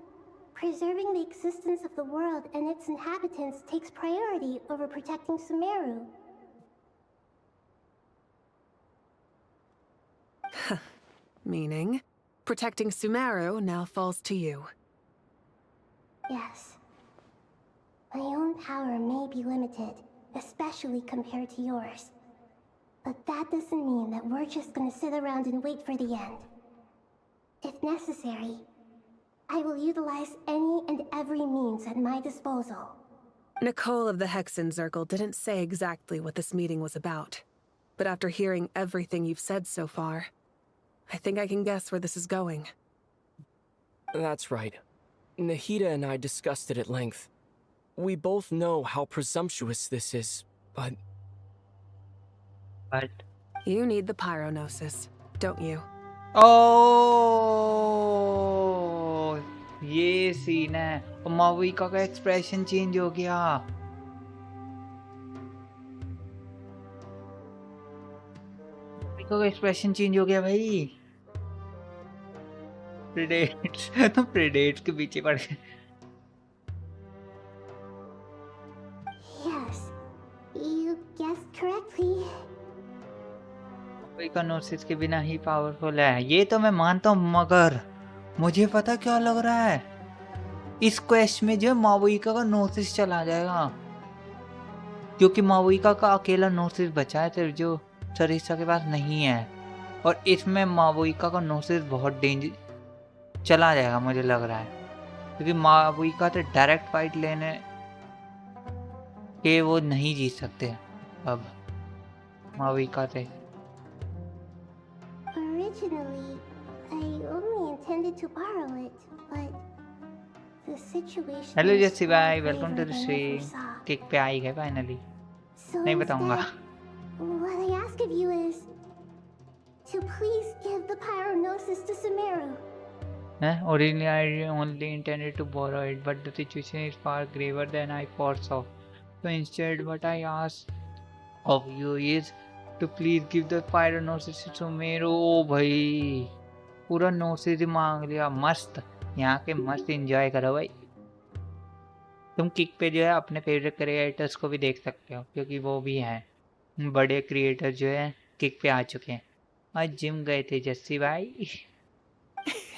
preserving the existence of the world and its inhabitants takes priority over protecting Sumeru. Meaning, protecting Sumeru now falls to you. Yes. My own power may be limited, especially compared to yours. But that doesn't mean that we're just gonna sit around and wait for the end. If necessary, I will utilize any and every means at my disposal. Nicole of the Hexen Circle didn't say exactly what this meeting was about. But after hearing everything you've said so far, I think I can guess where this is going. That's right. Nahida and I discussed it at length. We both know how presumptuous this is, but... You need the pyronosis, don't you? Oh, ये scene है. और माविका का expression change हो गया. माविका का expression change हो गया भाई. प्रेडेट्स तो प्रेडेट्स के पीछे पड़ गए. Yes, you guessed correctly. कोई कनोसिस के बिना ही पावरफुल है. ये तो मैं मानता हूँ, मगर मुझे पता क्या लग रहा है. इस क्वेस्ट में जो मावोइका का नोसिस चला जाएगा, क्योंकि मावोइका का अकेला नोसिस बचा है सिर्फ, जो सरिसा के पास नहीं है. और इसमें मावोइका का नोसिस बहुत डेंजर चला जाएगा मुझे लग रहा है, क्योंकि मावोइका से डायरेक्ट फाइट लेने के वो नहीं जीत सकते अब मावोइका से. Originally, I only intended to borrow it, but the situation. Hello Jassi भाई, welcome to the stream. Kick पे आई है फाइनली. नहीं बताऊंगा. What I ask of you is to please give the pyronosis to Sumeru. Originally, I only intended to borrow it, but the situation is far graver than I foresaw. So instead, what I ask of you is to please give the pyronosis to Sumeru. ओ भाई पूरा नोसिस ही मांग लिया। मस्त, यहाँ के मस्त enjoy करो भाई। तुम किक पे जो है अपने फेवरेट क्रिएटर्स को भी देख सकते हो, क्योंकि वो भी हैं बड़े क्रिएटर जो है किक पे आ चुके हैं। आज जिम गए थे जस्सी भाई।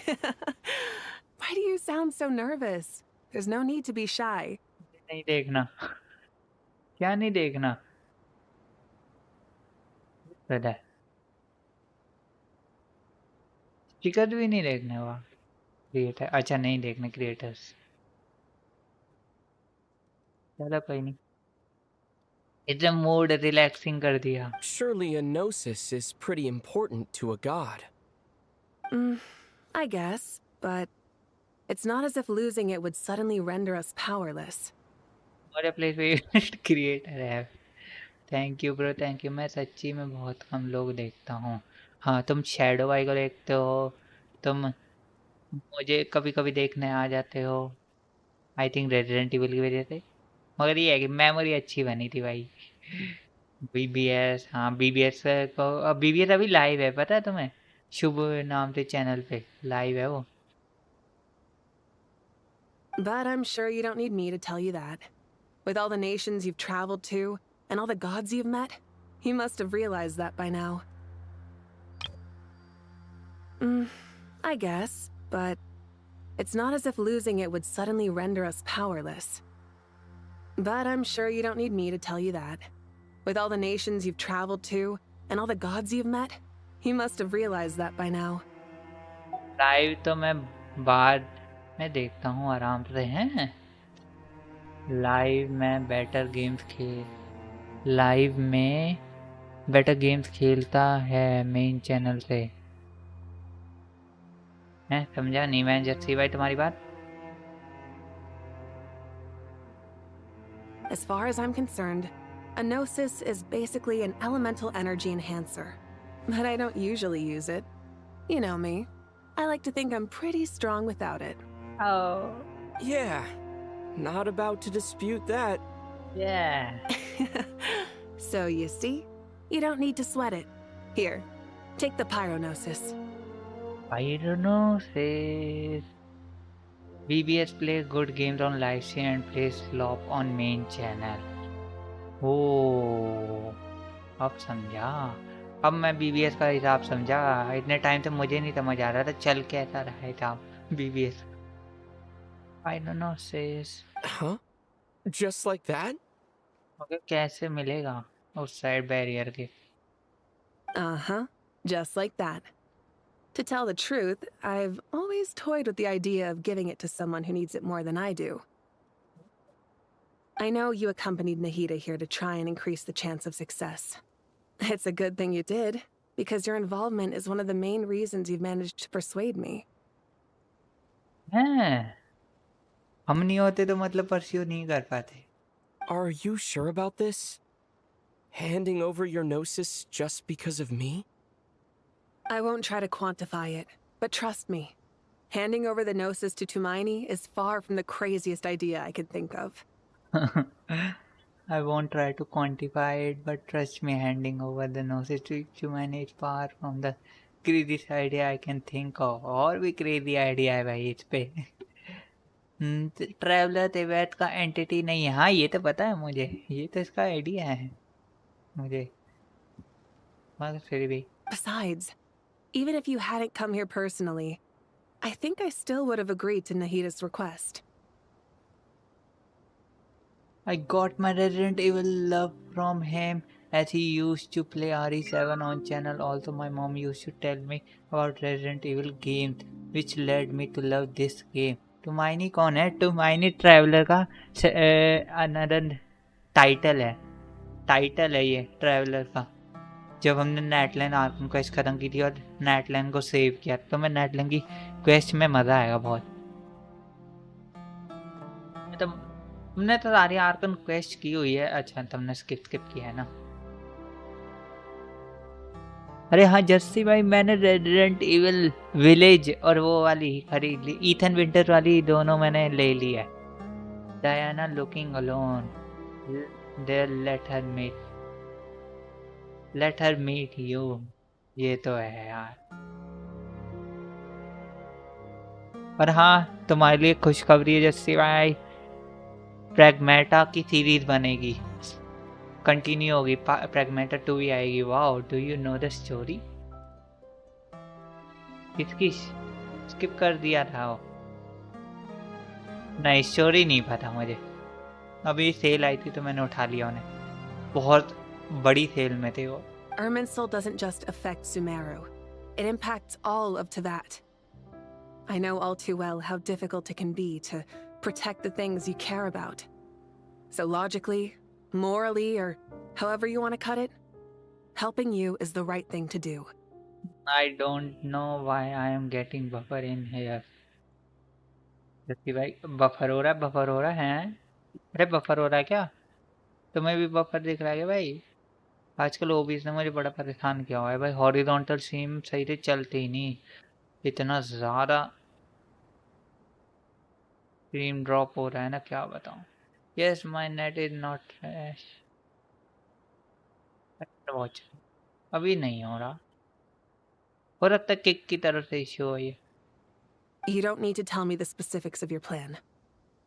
Why do you sound so nervous? There's no need to be shy. नहीं देखना। क्या नहीं देखना? पता है टिकट भी नहीं देखने वाला क्रिएटर। अच्छा नहीं देखने क्रिएटर्स। चलो कोई नहीं, इतना मूड रिलैक्सिंग कर दिया। Surely a gnosis is pretty important to a god. I guess, but it's not as if losing it would suddenly render us powerless. मेरे प्लेस फेवरेट क्रिएटर है। Thank you bro, thank you. मैं सच्ची में बहुत कम लोग देखता हूँ। हाँ तुम शैडो भाई को देखते हो, तुम मुझे कभी कभी देखने आ जाते हो। आई थिंक रेजिडेंट इविल की वजह से, मगर ये है कि मेमोरी अच्छी बनी थी भाई। बीबीएस, हाँ बीबीएस को, अब बीबीएस अभी लाइव है पता है तुम्हें? शुभ नाम से चैनल पे लाइव है वो। But I'm sure you don't need me to tell you that. With all the nations you've traveled to, and all the gods you've met, you must have realized that by now. I guess, but it's not as if losing it would suddenly render us powerless. But I'm sure you don't need me to tell you that. With all the nations you've traveled to, and all the gods you've met, you must have realized that by now. Live तो मैं बाद में देखता हूँ आराम से। हैं live में बेटर गेम्स खेलता है मेन चैनल से। हैं समझा नहीं मैं जस्सी भाई तुम्हारी बात? As far as I'm concerned, a gnosis is basically an elemental energy enhancer. But I don't usually use it. You know me. I like to think I'm pretty strong without it. Oh. Yeah, not about to dispute that. Yeah. So you see, you don't need to sweat it. Here, take the pyronosis. Pyronosis. BBS plays good games on live stream and plays flop on main channel. Oh, अब समझा। अब मैं BBS का हिसाब समझा। इतने time से मुझे नहीं समझ आ रहा था चल कैसा रहा था BBS। Pyronosis. Huh? Just like that? Okay कैसे मिलेगा उस साइड बैरियर के? Uh-huh, just like that. To tell the truth, I've always toyed with the idea of giving it to someone who needs it more than I do. I know you accompanied Nahida here to try and increase the chance of success. It's a good thing you did, because your involvement is one of the main reasons you've managed to persuade me. हैं हम नहीं होते तो मतलब pursue नहीं कर पाते। Are you sure about this? Handing over your gnosis just because of me? I won't try to quantify it, but trust me, handing over the gnosis to Tumaini is far from the craziest idea I could think of. I won't try to quantify it, but trust me, handing over the gnosis to Tumaini is far from the craziest idea I can think of. और भी crazy idea है भाई इस पे। Traveller तेवैत का entity नहीं है। हाँ ये तो पता है मुझे, ये तो इसका आइडिया है मुझे, मगर फिर भी। Besides, even if you hadn't come here personally, I think I still would have agreed to Nahida's request. I got my Resident Evil love from him as he used to play RE7 on channel. Also my mom used to tell me about Resident Evil games which led me to love this game. टुमाइनी कौन है? टुमाइनी traveller का another title है ये traveller का। जब हमने नेटलैंड Arkan quest खत्म की थी और नेटलैंड को सेव किया तो मैं नेटलैंड की क्वेस्ट में मज़ा आएगा बहुत। मतलब हमने तो सारी आर्कन क्वेस्ट की हुई है। अच्छा तुमने स्किप किया है ना? अरे हाँ जस्सी भाई, मैंने रेजिडेंट इविल विलेज और वो वाली खरीद ली, ईथन विंटर वाली, दोनों मैंने ले ली है। Diana looking alone, there let her meet you. ये तो है यार। और हाँ तुम्हारे लिए खुशखबरी है जस्सी भाई, प्रैग्मेटा की सीरीज बनेगी, कंटिन्यू होगी, प्रैग्मेटा 2 भी आएगी। Wow, do you know the story? किसकी स्किप कर दिया था वो? नहीं, स्टोरी नहीं पता मुझे। अभी सेल आई थी तो मैंने उठा लिया उन्हें, बहुत बड़ी सेल में थे वो। Irminsul doesn't just affect Sumeru. It impacts all of Teyvat. I know all too well how difficult it can be to protect the things you care about. So logically, morally, or however you want to cut it, helping you is the right thing to do. I don't know why I am getting buffer in here. Jassi भाई buffer हो रहा है? अरे buffer हो रहा है क्या? तुम्हें भी बफर दिख रहा है क्या भाई? आजकल ओबीएस ने मुझे बड़ा परेशान किया हुआ है भाई, हॉरिजॉन्टल सीम सही से चलते ही नहीं, इतना ज़्यादा स्क्रीन ड्रॉप हो रहा है ना, क्या बताऊं। Yes my net is not trash, watch अभी नहीं हो रहा, हो रहा तक किक की तरफ से इश्यू है ये। You don't need to tell me the specifics of your plan.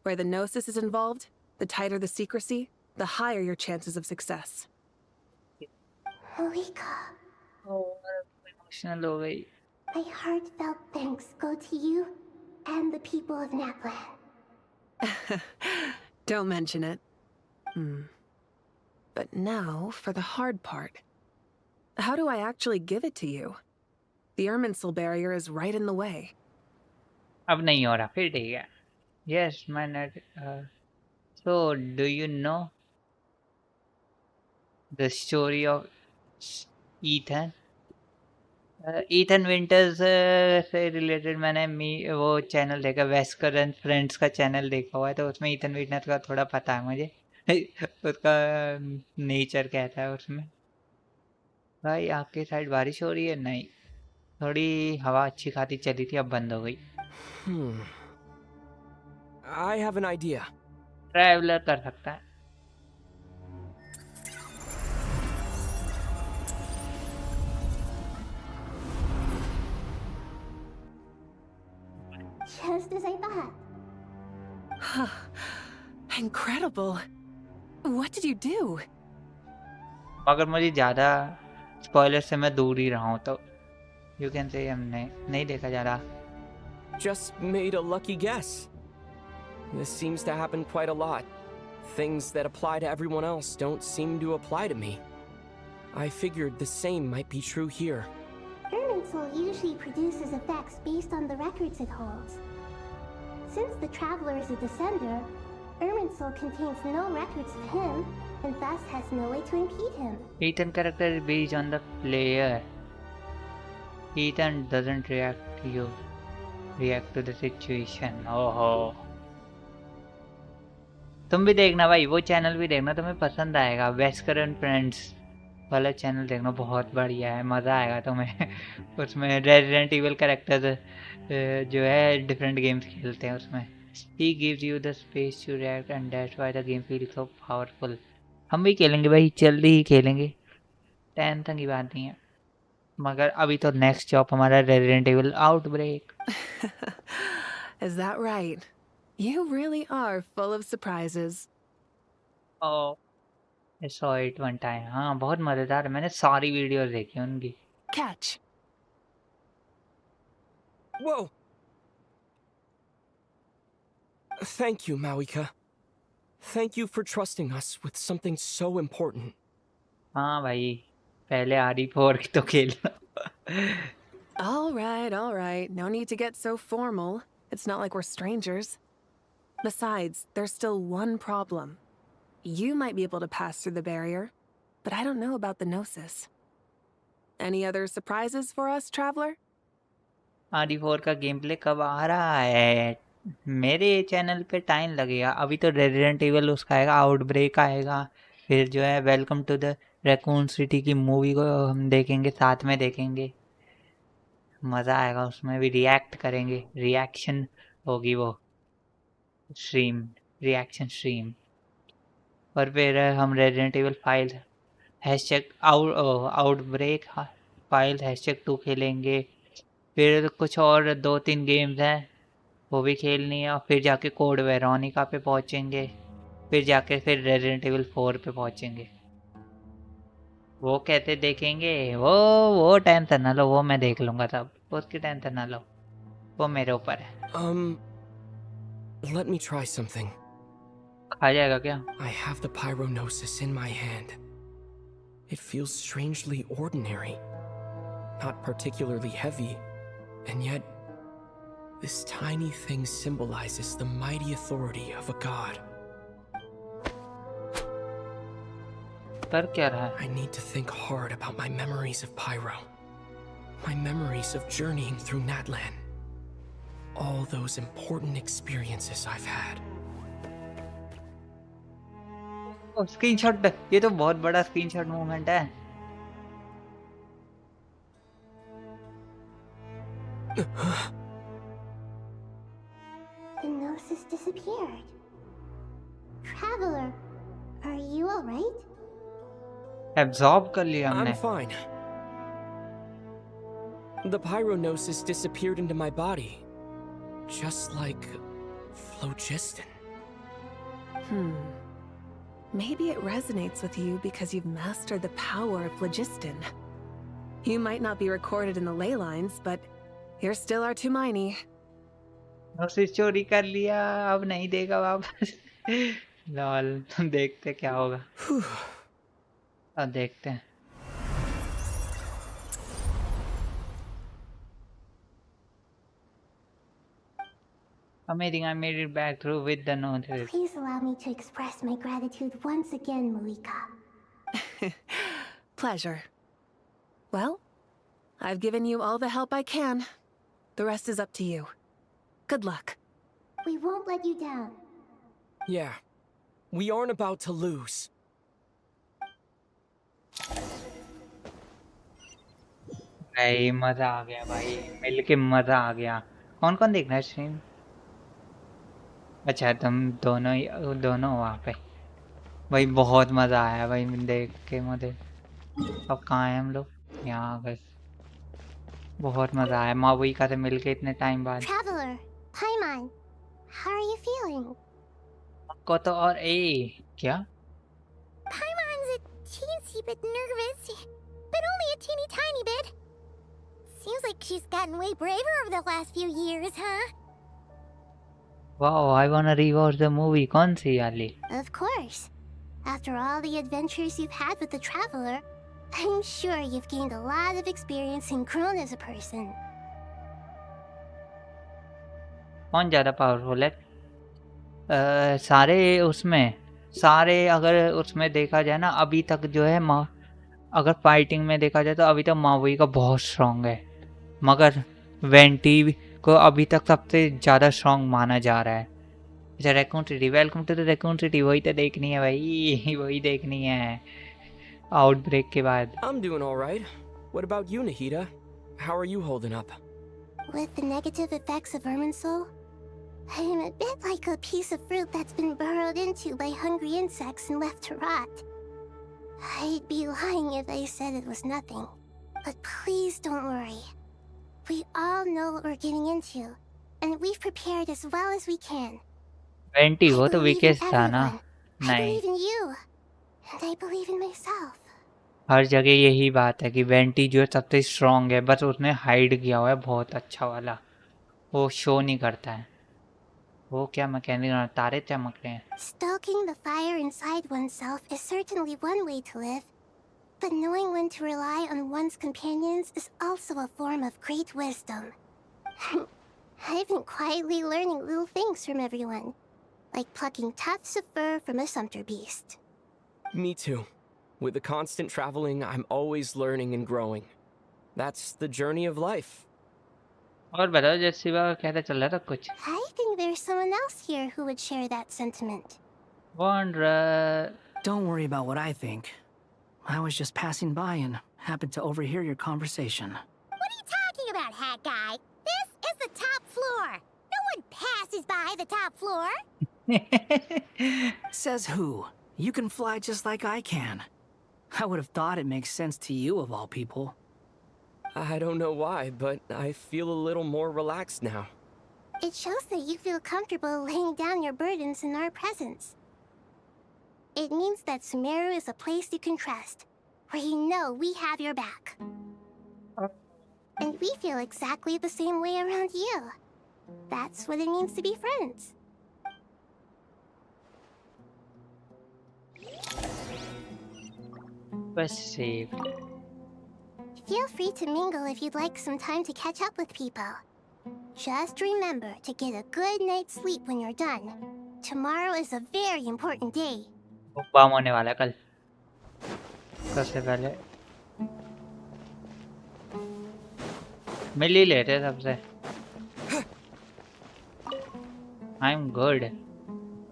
Where the Gnosis is involved, the tighter the secrecy, the higher your chances of success. Marika, emotional हो गई। my heartfelt thanks go to you and the people of Naplan. Don't mention it. But now for the hard part. How do I actually give it to you? The Irminsul barrier is right in the way. अब नहीं हो रहा, फिर ठीक है। Yes my net. So do you know the story of Ethan? Ethan winters से related मैंने वो चैनल देखा, वेस्करन फ्रेंड्स का चैनल देखा हुआ है, तो उसमें ईथन विंटर्स का थोड़ा पता है मुझे उसका नेचर कहता है उसमें। भाई आपके साइड बारिश हो रही है? नहीं, थोड़ी हवा अच्छी खासी चली थी, अब बंद हो गई। I have an idea. Traveller कर सकता है। Just as I thought. Incredible. What did you do? अगर मुझे ज़्यादा स्पॉइलर से मैं दूर ही रहा हूँ तो यू कैन से हमने नहीं देखा जा रहा। Just made a lucky guess. This seems to happen quite a lot. Things that apply to everyone else don't seem to apply to me. I figured the same might be true here. Irminsul usually produces effects based on the records it holds. Since the Traveler is a descender, Irminsul contains no records of him, and thus has no way to impede him. Ethan character is based on the player. Ethan doesn't react to the situation. ओहो, तुम भी देखना भाई, वो channel भी देखना, तुम्हें पसंद आएगा। वेस्करन फ्रेंड्स वाला चैनल देखना, बहुत बढ़िया है, मज़ा आएगा तुम्हें उसमें रेजिडेंट इविल कैरेक्टर्स जो है डिफरेंट गेम्स खेलते हैं उसमें। He gives you the space to react and that's why the game feels so powerful. हम भी खेलेंगे भाई, जल्दी ही खेलेंगे, टेंशन की बात नहीं है, मगर अभी तो नेक्स्ट जॉब हमारा resident evil outbreak. Is that right? You really are full of surprises. Oh, I saw it one time. हाँ बहुत मज़ेदार है, मैंने सारी वीडियोस देखी उनकी। Catch. Whoa! Thank you, Mawika. Thank you for trusting us with something so important. हाँ भाई, पहले RE4 की तो खेलना। All right. No need to get so formal. It's not like we're strangers. Besides, there's still one problem. You might be able to pass through the barrier, but I don't know about the Gnosis. Any other surprises for us, Traveler? RE4 का game play कब आ रहा है? मेरे channel पे time लगेगा, अभी तो resident evil उसका आएगा, आउटब्रेक आएगा, फिर जो है welcome to the Raccoon City की मूवी को हम देखेंगे, साथ में देखेंगे, मज़ा आएगा, उसमें भी रिएक्ट करेंगे, रिएक्शन होगी वो स्ट्रीम, रिएक्शन स्ट्रीम। और फिर हम Resident Evil file outbreak file #2 खेलेंगे। फिर कुछ और 2-3 गेम्स हैं वो भी खेलनी है, और फिर जाके कोड वेरोनिका पे पहुंचेंगे, फिर जाके फिर रेजिडेंट एविल 4 पे पहुंचेंगे। वो कहते देखेंगे, वो टेंशन ना लो, वो मैं देख लूंगा तब, उसकी टेंशन ना लो, वो मेरे ऊपर है। Let me try something. आ जाएगा क्या? I have the pyronosis in my hand. It feels strangely ordinary. Not particularly heavy, and yet this tiny thing symbolizes the mighty authority of a god. कर क्या रहा है? I need to think hard about my memories of Pyro. My memories of journeying through Natlan. All those important experiences I've had. Screenshot, ये तो बहुत बड़ा screenshot movement है। The gnosis disappeared. Traveler, are you alright? Absorb कर लिया हमने। I'm fine. The pyronosis disappeared into my body. Just like phlogiston. Maybe it resonates with you because you've mastered the power of phlogiston. You might not be recorded in the ley lines, but you're still our Tumaini. उसे चोरी कर लिया, अब नहीं देगा वापस। Lol, देखते क्या होगा। अब देखते हैं। Amazing, I made it back through with the notice. Please allow me to express my gratitude once again, Malika. Pleasure. Well, I've given you all the help I can. The rest is up to you. Good luck. We won't let you down. Yeah, we aren't about to lose. भाई मजा आ गया भाई, मिलके मजा आ गया। कौन कौन देखना है स्ट्रीम? अच्छा तुम दोनों वहाँ पे। भाई बहुत मजा आया भाई देख के मुझे। अब कहाँ हैं हम लोग? यहाँ आ गए। बहुत मजा आया मावई का से मिलके इतने टाइम बाद। Traveler, Paimon, how are you feeling? को तो और क्या? Paimon's a teensy bit nervous, but only a teeny tiny bit. Seems like she's gotten way braver over the last few years, huh? Wow, I wanna rewatch the movie. कौन सी वाली? Of course. After all the adventures you've had with the Traveler, I'm sure you've gained a lot of experience and grown as a person. कौन ज़्यादा powerful है? सारे अगर उसमें देखा जाए ना, अभी तक जो है अगर फाइटिंग में देखा जाए तो अभी तक मावई का बहुत स्ट्रॉन्ग है, मगर वेंटी को अभी तक सबसे ज़्यादा स्ट्रॉन्ग माना जा रहा है। अच्छा Raccoon City, welcome to the Raccoon City. वही तो देखनी है भाई, वही देखनी है आउटब्रेक के बाद। I'm doing all right. What about you, Nahida? How are you holding up? With the negative effects of Irminsul, I am a bit like a piece of fruit that's been burrowed into by hungry insects and left to rot. I'd be lying if I said it was nothing. But please don't worry. We all know what we're getting into, and we've prepared as well as we can. Vanity वो तो weakest था ना? I believe in you, and I believe in myself. हर जगह यही बात है कि vanity जो है सबसे स्ट्रॉन्ग है, बस उसने हाइड किया हुआ है बहुत अच्छा वाला, वो शो नहीं करता है। वो क्या मैकेनिक तारे चमक रहे हैं। Stoking the fire inside oneself is certainly one way to live, but knowing when to rely on one's companions is also a form of great wisdom. I've been quietly learning little things from everyone, like plucking tufts of fur from a sumpter beast. Me too. With the constant traveling, I'm always learning and growing. That's the journey of life. और बताओ जैसिबा कहता चल रहा था कुछ? I think there's someone else here who would share that sentiment. Don't worry about what I think. I was just passing by and happened to overhear your conversation. What are you talking about, hat guy? This is the top floor. No one passes by the top floor. Says who? You can fly just like I can. I would have thought it makes sense to you of all people. I don't know why, but I feel a little more relaxed now. It shows that you feel comfortable laying down your burdens in our presence. It means that Sumeru is a place you can trust, where you know we have your back. And we feel exactly the same way around you. That's what it means to be friends. बस save. Feel free to mingle if you'd like some time to catch up with people. Just remember to get a good night's sleep when you're done. Tomorrow is a very important day. बम होने वाला है कल. सबसे पहले मिल ही लेते सबसे. I'm good.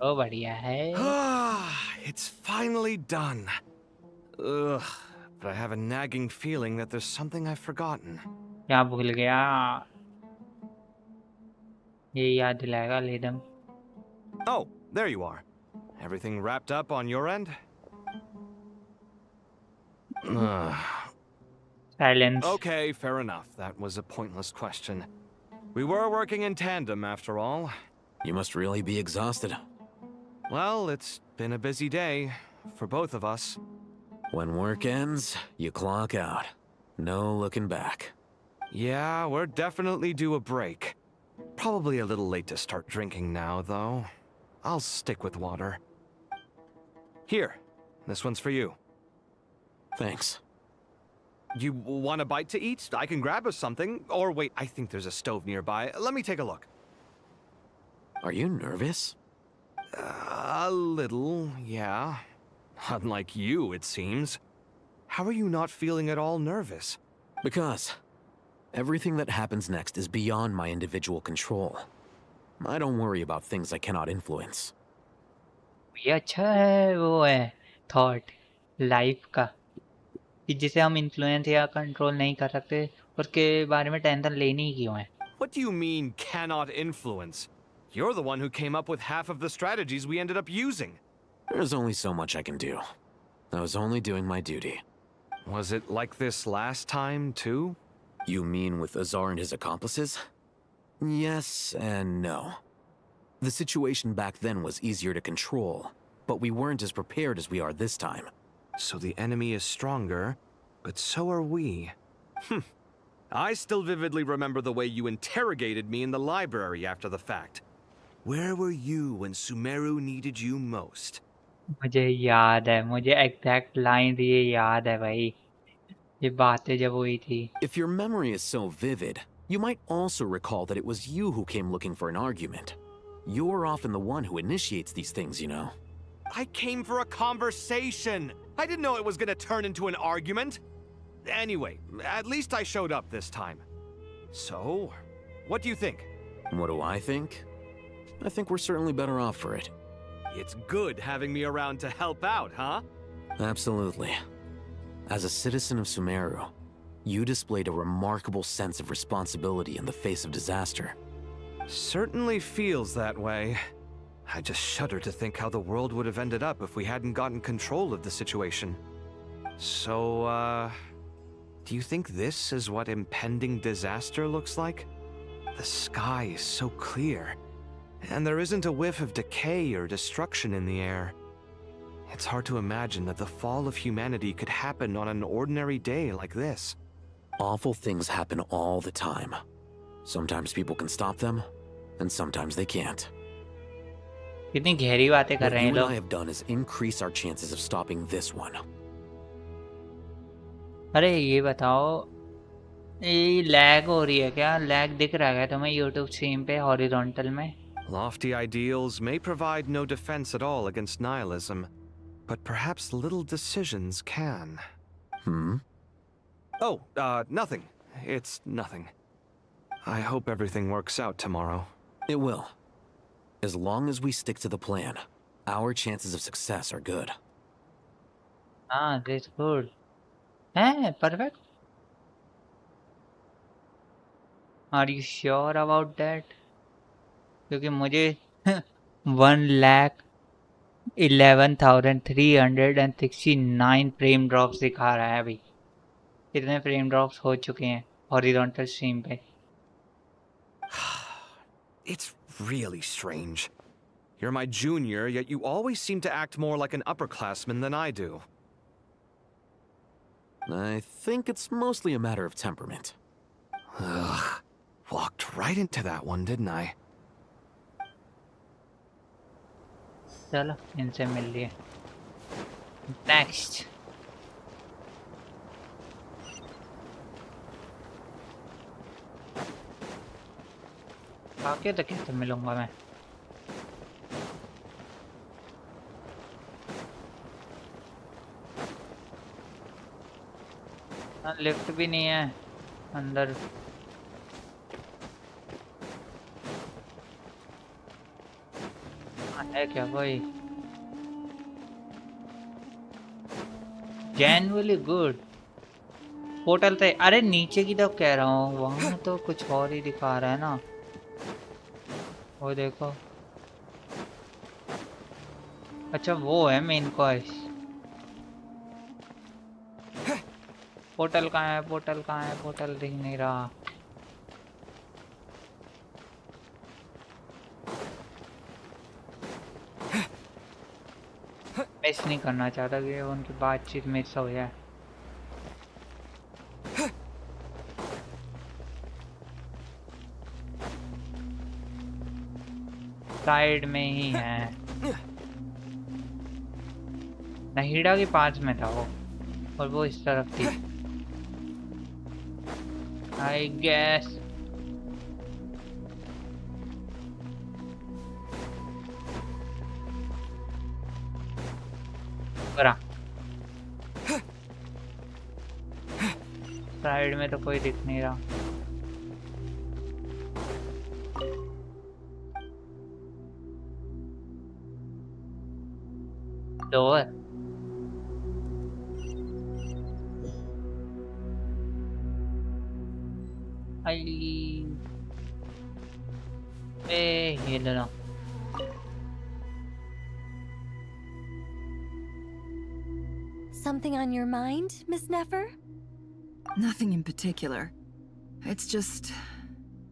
Oh बढ़िया है. It's finally done. Ugh, but I have a nagging feeling that there's something I've forgotten. क्या भूल गया? ये याद दिलाएगा लेदम. Oh, there you are. Everything wrapped up on your end? Silence. Okay, fair enough. That was a pointless question. We were working in tandem, after all. You must really be exhausted. Well, it's been a busy day for both of us. When work ends, you clock out. No looking back. Yeah, we're definitely due a break. Probably a little late to start drinking now, though. I'll stick with water. Here, this one's for you. Thanks. You want a bite to eat? I can grab us something. Or wait, I think there's a stove nearby. Let me take a look. Are you nervous? A little, yeah. Unlike you, it seems. How are you not feeling at all nervous? Because everything that happens next is beyond my individual control. I don't worry about things I cannot influence. ये अच्छा है वो है thought life का कि जिसे हम influence या कंट्रोल नहीं कर सकते और के बारे में टेंशन लेनी ही क्यों है. What do you mean, cannot influence? You're the one who came up with half of the strategies we ended up using. There's only so much I can do. I was only doing my duty. Was it like this last time, too? You mean with Azar and his accomplices? Yes and no. The situation back then was easier to control, but we weren't as prepared as we are this time. So the enemy is stronger, but so are we. I still vividly remember the way you interrogated me in the library after the fact. Where were you when Sumeru needed you most? मुझे याद है, मुझे exact line ये याद है भाई, ये बातें जब हुई थी. If your memory is so vivid, you might also recall that it was you who came looking for an argument. You're often the one who initiates these things, you know. I came for a conversation. I didn't know it was gonna turn into an argument. Anyway, at least I showed up this time. So, what do you think? What do I think? I think we're certainly better off for it. It's good having me around to help out, huh? Absolutely. As a citizen of Sumeru, you displayed a remarkable sense of responsibility in the face of disaster. Certainly feels that way. I just shudder to think how the world would have ended up if we hadn't gotten control of the situation. So, do you think this is what impending disaster looks like? The sky is so clear, and there isn't a whiff of decay or destruction in the air. It's hard to imagine that the fall of humanity could happen on an ordinary day like this. Awful things happen all the time. Sometimes people can stop them, and sometimes they can't. कितनी गहरी बातें कर What रहे you हैं and लोग. I have done is increase our chances of stopping this one. अरे ये बताओ, ये लैग हो रही है क्या? लैग दिख रहा है तुम्हें यूट्यूब स्ट्रीम पे हॉरिजॉन्टल में? Lofty ideals may provide no defense at all against nihilism, but perhaps little decisions can. Oh, nothing. It's nothing. I hope everything works out tomorrow. It will. As long as we stick to the plan, our chances of success are good. हाँ, this good. है perfect. Are you sure about that? क्योंकि मुझे 1,11,369 frame drops दिखा रहा है अभी। कितने frame drops हो चुके हैं हॉरिजॉन्टल स्ट्रीम पे? It's really strange. You're my junior, yet you always seem to act more like an upperclassman than I do. I think it's mostly a matter of temperament. Ugh. Walked right into that one, didn't I? चलो इनसे मिल लिए। Next. आके तो कैसे मिलूंगा मैं? Lift भी नहीं है अंदर। है क्या कोई? Genuinely good. पोर्टल पे अरे नीचे की तरफ कह रहा हूँ, वहां तो कुछ और ही दिखा रहा है ना। वो देखो, अच्छा वो है मेन क्वेस्ट। पोर्टल कहाँ है? पोर्टल कहाँ है? पोर्टल दिख नहीं रहा। मिस नहीं करना चाहता कि उनकी बातचीत मिस हो जाए। साइड में ही है, नहीड़ा के पास में था वो, और वो इस तरफ थी आई गेस। साइड में तो कोई दिख नहीं रहा। डोर ये लेना। Something on your mind, Miss Nefer? Nothing in particular. It's just,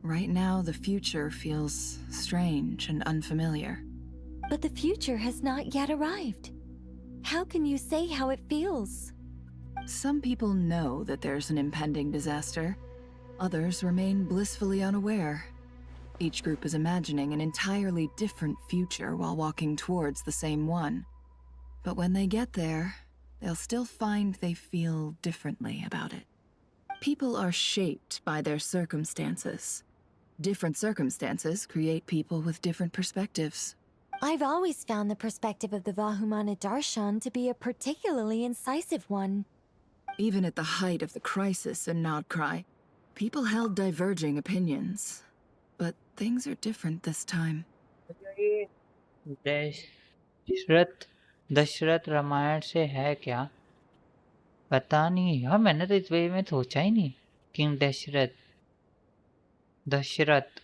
right now the future feels strange and unfamiliar. But the future has not yet arrived. How can you say how it feels? Some people know that there's an impending disaster. Others remain blissfully unaware. Each group is imagining an entirely different future while walking towards the same one. But when they get there, they'll still find they feel differently about it. People are shaped by their circumstances. Different circumstances create people with different perspectives. I've always found the perspective of the Vahumana Darshan to be a particularly incisive one. Even at the height of the crisis in Nodcry, people held diverging opinions. But things are different this time. Dasharath Ramayan से है क्या? पता नहीं यार, मैंने तो इस वे में सोचा ही नहीं। किंग दशरथ, दशरथ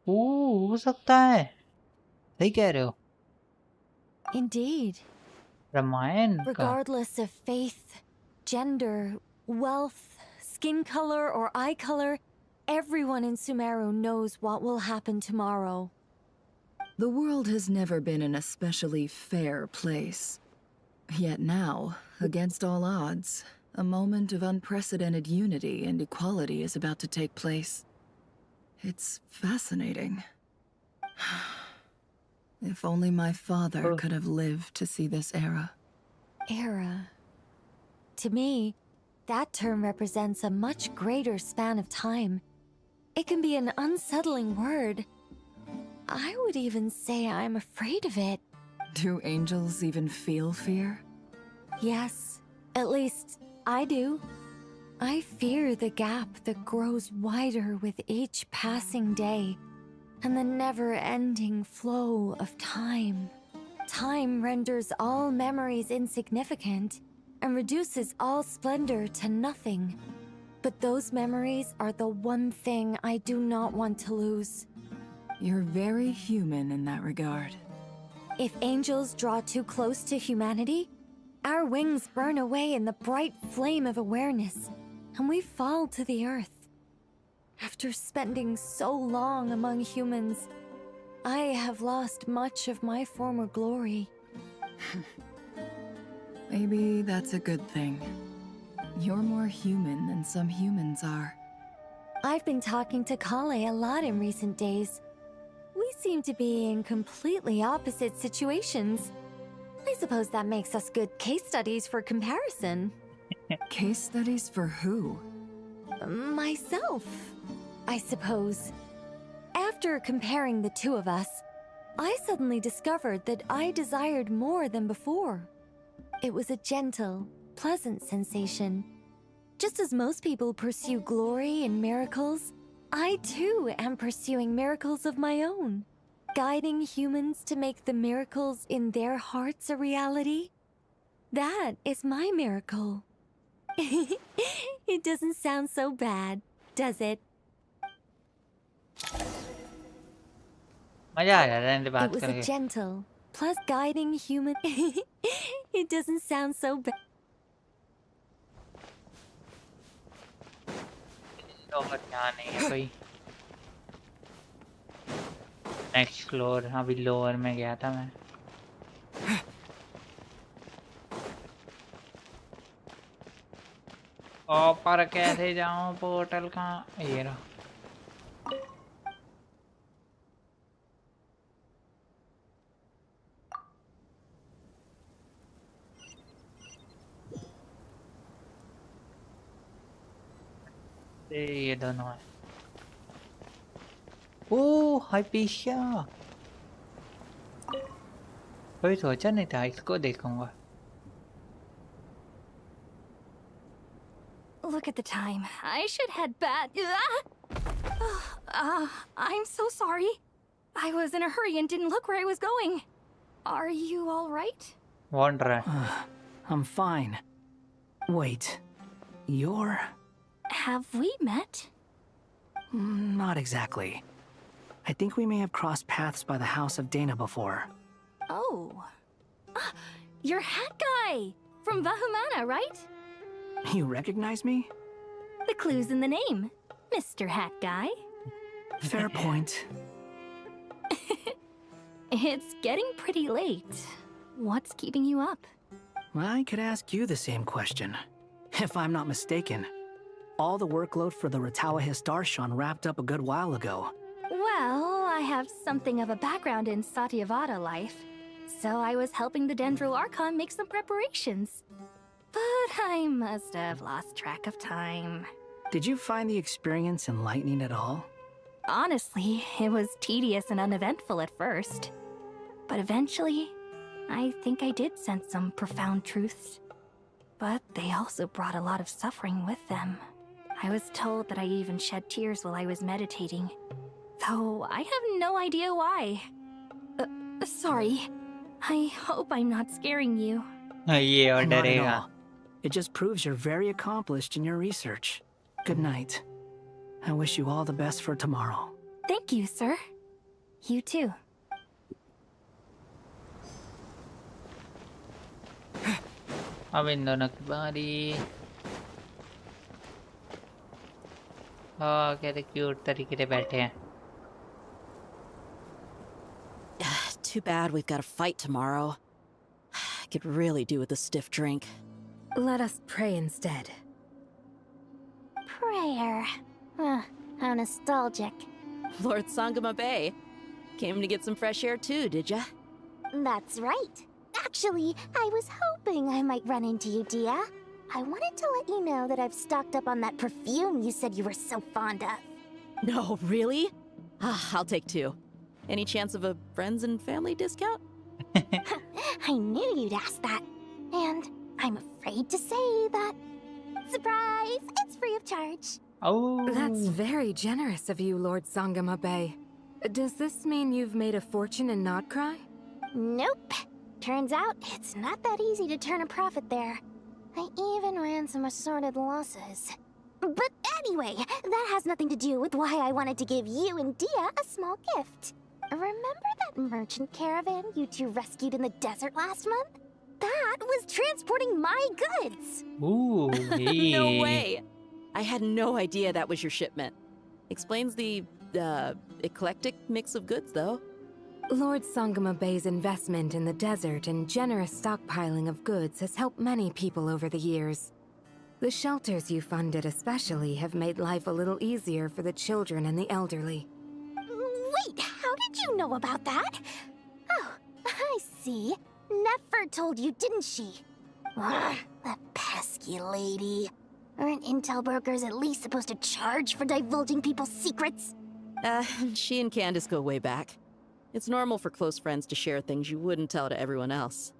हो सकता है, सही कह रहे हो। Indeed. रामायण का। Regardless of faith, gender, wealth, skin color, or eye color, everyone in Sumeru knows what will happen tomorrow. The world has never been an especially fair place. Yet now, against all odds, a moment of unprecedented unity and equality is about to take place. It's fascinating. If only my father could have lived to see this era. Era. To me, that term represents a much greater span of time. It can be an unsettling word. I would even say I'm afraid of it. Do angels even feel fear? Yes, at least I do. I fear the gap that grows wider with each passing day, and the never-ending flow of time. Time renders all memories insignificant, and reduces all splendor to nothing. But those memories are the one thing I do not want to lose. You're very human in that regard. If angels draw too close to humanity, our wings burn away in the bright flame of awareness, and we fall to the earth. After spending so long among humans, I have lost much of my former glory. Maybe that's a good thing. You're more human than some humans are. I've been talking to Kale a lot in recent days. We seem to be in completely opposite situations. I suppose that makes us good case studies for comparison. Case studies for who? Myself, I suppose. After comparing the two of us, I suddenly discovered that I desired more than before. It was a gentle, pleasant sensation. Just as most people pursue glory and miracles, I too am pursuing miracles of my own, guiding humans to make the miracles in their hearts a reality. That is my miracle. It doesn't sound so bad, does it? मजा आ जा रहा है इनसे बात It was a करके। gentle, plus guiding human. It doesn't sound so bad. और यहाँ नहीं है कोई। नेक्स्ट फ्लोर, अभी लोअर में गया था मैं। ऊपर कैसे जाऊँ? पोर्टल कहाँ? ये रहा। ये दोनों है। ओह हाइपीशिया, कभी सोचा नहीं था इसको देखूंगा। Look at the time. I should head back. I'm so sorry. I was in a hurry and didn't look where I was going. Are you all right? Wonder. I'm fine. Wait, you're... Have we met? Not exactly. I think we may have crossed paths by the house of Dana before. Oh. You're Hat Guy! From Vahumana, right? You recognize me? The clue's in the name. Mr. Hat Guy. Fair point. It's getting pretty late. What's keeping you up? I could ask you the same question. If I'm not mistaken, all the workload for the Ratawa Histarshan wrapped up a good while ago. Well, I have something of a background in Satyavada life, so I was helping the Dendro Archon make some preparations. But I must have lost track of time. Did you find the experience enlightening at all? Honestly, it was tedious and uneventful at first. But eventually, I think I did sense some profound truths. But they also brought a lot of suffering with them. I was told that I even shed tears while I was meditating, though I have no idea why. Sorry. I hope I'm not scaring you. ये और Not at डरेगा। all. It just proves you're very accomplished in your research. Good night. I wish you all the best for tomorrow. Thank you, sir. You too. अब इन दोनों की बारी। कहते cute तरीके से बैठे हैं। Too bad we've got a fight tomorrow. I could really do with a stiff drink. Let us pray instead. Prayer. How nostalgic. Lord Sangama Bay. Came to get some fresh air too, did ya? That's right. Actually, I was hoping I might run into you, Dia. I wanted to let you know that I've stocked up on that perfume you said you were so fond of. No, really? I'll take two. Any chance of a friends and family discount? I knew you'd ask that. And I'm afraid to say that... Surprise! It's free of charge. Oh. That's very generous of you, Lord Sangama Bay. Does this mean you've made a fortune in Notcry? Nope. Turns out, it's not that easy to turn a profit there. I even ran some assorted losses. But anyway, that has nothing to do with why I wanted to give you and Dia a small gift. Remember that merchant caravan you two rescued in the desert last month? That was transporting my goods! Ooh, No hey. way! I had no idea that was your shipment. Explains the, eclectic mix of goods, though. Lord Sangama Bay's investment in the desert and generous stockpiling of goods has helped many people over the years. The shelters you funded especially have made life a little easier for the children and the elderly. Wait, how did you know about that? Oh, I see. Nefer told you, didn't she? Ugh, that pesky lady. Aren't intel brokers at least supposed to charge for divulging people's secrets? She and Candace go way back. It's normal for close friends to share things you wouldn't tell to everyone else.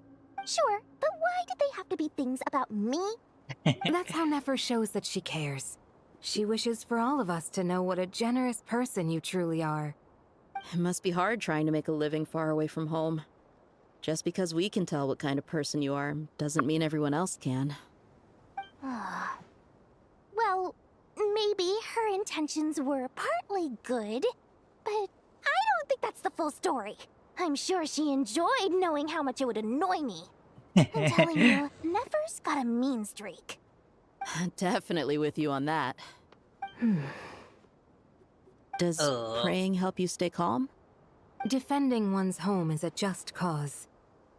Sure, but why did they have to be things about me? That's how Nefer shows that she cares. She wishes for all of us to know what a generous person you truly are. It must be hard trying to make a living far away from home. Just because we can tell what kind of person you are doesn't mean everyone else can. Well, maybe her intentions were partly good, but I don't think that's the full story. I'm sure she enjoyed knowing how much it would annoy me. I'm telling you, Nefer's got a mean streak. Definitely with you on that. Does praying help you stay calm? Defending one's home is a just cause.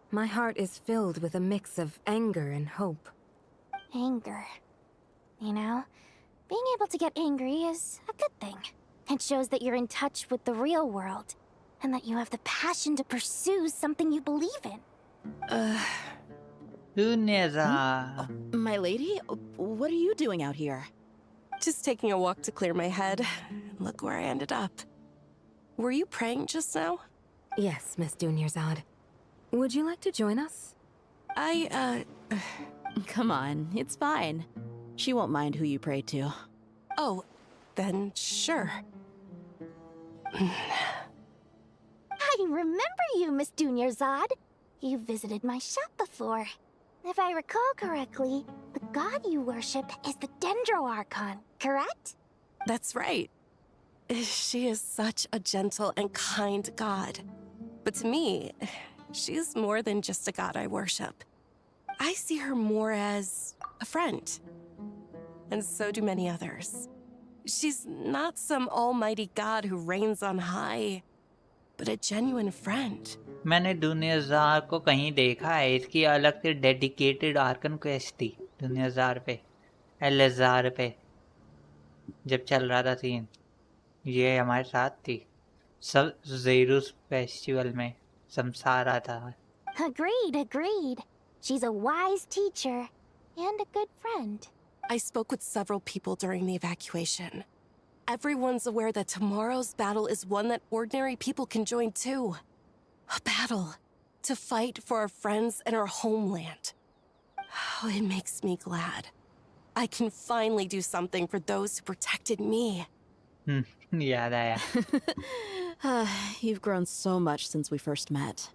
My heart is filled with a mix of anger and hope. Anger. You know, being able to get angry is a good thing. It shows that you're in touch with the real world, and that you have the passion to pursue something you believe in. My lady, what are you doing out here? Just taking a walk to clear my head. Look where I ended up. Were you praying just now? Yes, Miss Dunyarzad. Would you like to join us? Come on, it's fine. She won't mind who you pray to. Oh, then sure. I remember you, Miss Dunyarzad. You visited my shop before. If I recall correctly, the god you worship is the Dendro Archon, correct? That's right. She is such a gentle and kind god. But to me, she's more than just a god I worship. I see her more as a friend. And so do many others. She's not some almighty god who reigns on high, but a genuine friend. मैंने दुनियाज़ार को कहीं देखा है. इसकी अलग से dedicated Arkan quest थी दुनियाज़ार पे, एलेज़ार पे, जब चल रहा था सीन. ये हमारे साथ थी सब ज़ेरूस फेस्टिवल में. समसा रहा था. Agreed. She's a wise teacher and a good friend. I spoke with several people during the evacuation. Everyone's aware that tomorrow's battle is one that ordinary people can join too. A battle to fight for our friends and our homeland. Oh, it makes me glad. I can finally do something for those who protected me. याद आया. You've grown so much since we first met.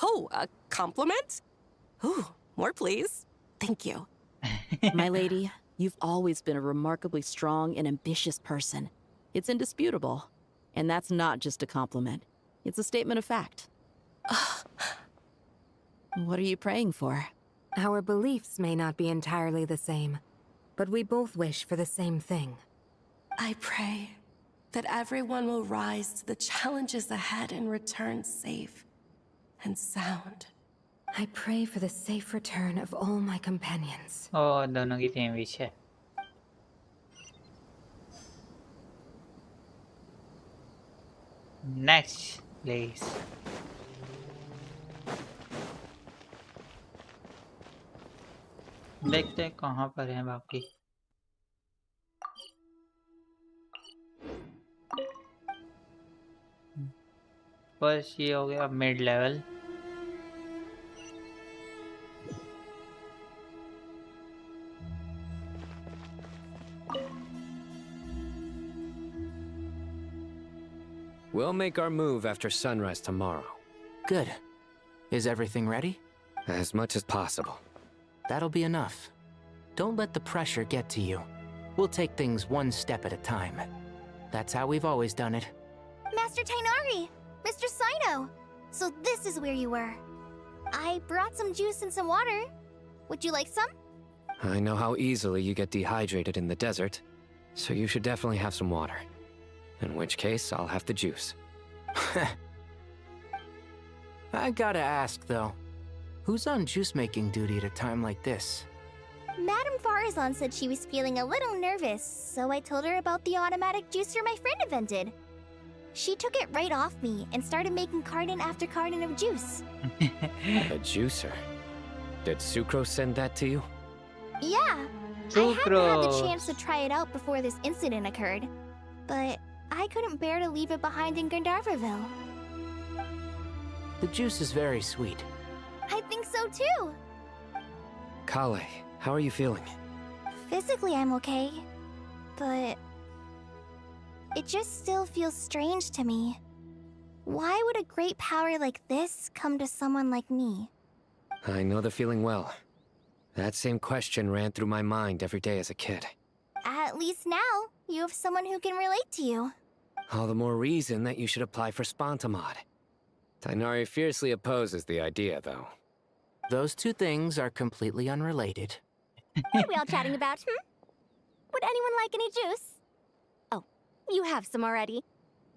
Oh, a compliment? Ooh, more please. Thank you. My lady, you've always been a remarkably strong and ambitious person. It's indisputable. And that's not just a compliment. It's a statement of fact. What are you praying for? Our beliefs may not be entirely the same, but we both wish for the same thing. I pray that everyone will rise to the challenges ahead and return safe and sound. I pray for the safe return of all my companions. Oh, दोनों की same wish है. Next place. देखते हैं कहाँ पर हैं बाकी. बस ये हो गया mid level. We'll make our move after sunrise tomorrow. Good. Is everything ready? As much as possible. That'll be enough. Don't let the pressure get to you. We'll take things one step at a time. That's how we've always done it. Master Tainari! Mr. Sino! So this is where you were. I brought some juice and some water. Would you like some? I know how easily you get dehydrated in the desert, so you should definitely have some water. In which case, I'll have the juice. I gotta ask, though. Who's on juice-making duty at a time like this? Madame Farazan said she was feeling a little nervous, so I told her about the automatic juicer my friend invented. She took it right off me and started making carton after carton of juice. A juicer? Did Sucro send that to you? Yeah, I hadn't had the chance to try it out before this incident occurred, but I couldn't bear to leave it behind in Gandharvaville. The juice is very sweet. I think so too. Kale, how are you feeling? Physically, I'm okay, but it just still feels strange to me. Why would a great power like this come to someone like me? I know the feeling well. That same question ran through my mind every day as a kid. At least now, you have someone who can relate to you. All the more reason that you should apply for Spontamod. Tainari fiercely opposes the idea, though. Those two things are completely unrelated. What are we all chatting about, Would anyone like any juice? Oh, you have some already.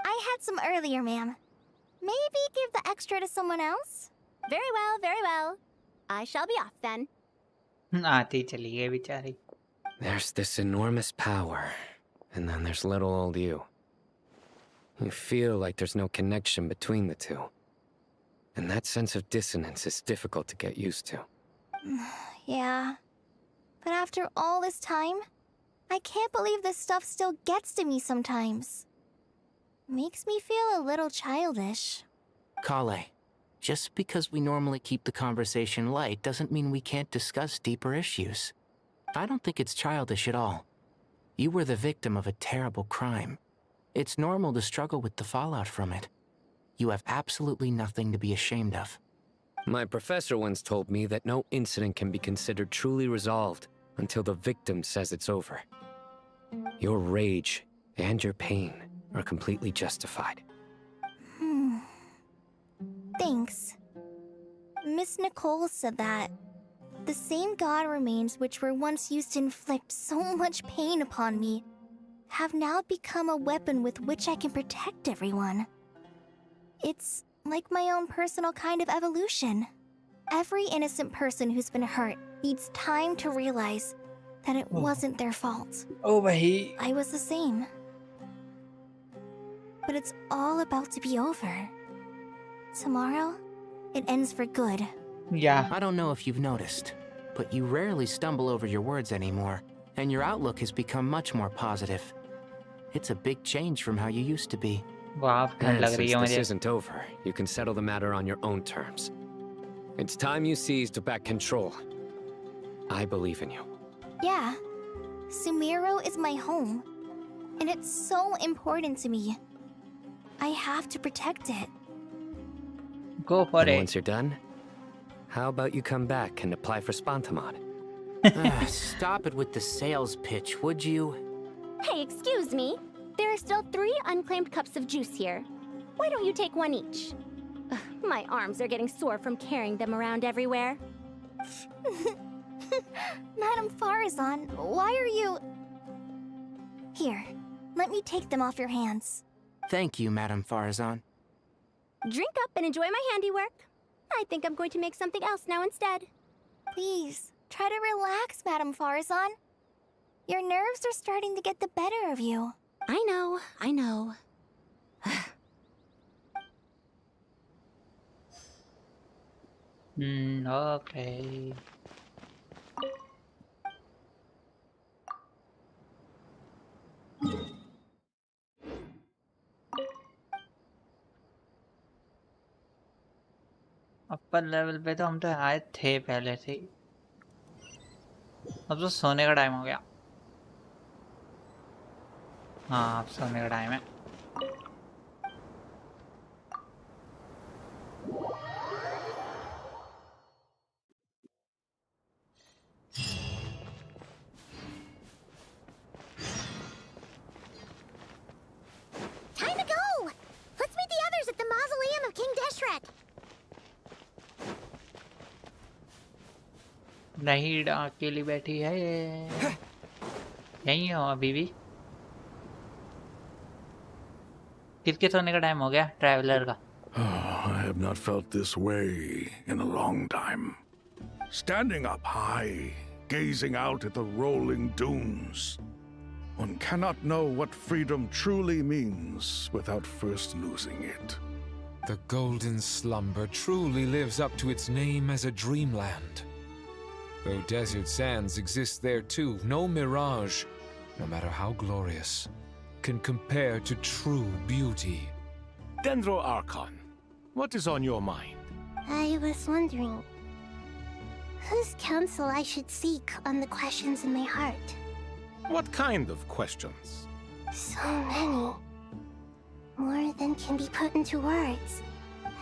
I had some earlier, ma'am. Maybe give the extra to someone else? Very well, very well. I shall be off then. आती चली गई बेचारी. There's this enormous power, and then there's little old you. You feel like there's no connection between the two. And that sense of dissonance is difficult to get used to. Yeah. But after all this time, I can't believe this stuff still gets to me sometimes. Makes me feel a little childish. Kale, just because we normally keep the conversation light doesn't mean we can't discuss deeper issues. I don't think it's childish at all. You were the victim of a terrible crime. It's normal to struggle with the fallout from it. You have absolutely nothing to be ashamed of. My professor once told me that no incident can be considered truly resolved until the victim says it's over. Your rage and your pain are completely justified. Thanks. Miss Nicole said that the same god remains which were once used to inflict so much pain upon me have now become a weapon with which I can protect everyone. It's like my own personal kind of evolution. Every innocent person who's been hurt needs time to realize that it wasn't their fault. I was the same. But it's all about to be over. Tomorrow, it ends for good. Yeah. I don't know if you've noticed, but you rarely stumble over your words anymore, and your outlook has become much more positive. It's a big change from how you used to be. Wow, And since this isn't over, you can settle the matter on your own terms. It's time you seized back control. I believe in you. Yeah. Sumeru is my home. And it's so important to me. I have to protect it. Go for And it. once you're done, how about you come back and apply for Spontamod? Stop it with the sales pitch, would you? Hey, excuse me. There are still 3 unclaimed cups of juice here. Why don't you take one each? Ugh, my arms are getting sore from carrying them around everywhere. Madame Farazan, why are you... Here, let me take them off your hands. Thank you, Madame Farazan. Drink up and enjoy my handiwork. I think I'm going to make something else now instead. Please, try to relax, Madame Farazan. Your nerves are starting to get the better of you. I know, I know. Okay. Upper level पे तो हम तो आए थे पहले से ही। अब तो सोने का टाइम हो गया। हाँ, अब सोने का टाइम है। नहीं अकेली बैठी है यहीं हो अभी भी किसके सोने का टाइम हो गया ट्रैवलर का I have not felt this way in a long time. Standing up high, gazing out at the rolling dunes. One cannot know what freedom truly means without first losing it. The golden slumber truly lives up to its name as a dreamland. Though desert sands exist there too, no mirage, no matter how glorious, can compare to true beauty. Dendro Archon, what is on your mind? I was wondering whose counsel I should seek on the questions in my heart. What kind of questions? So many. More than can be put into words.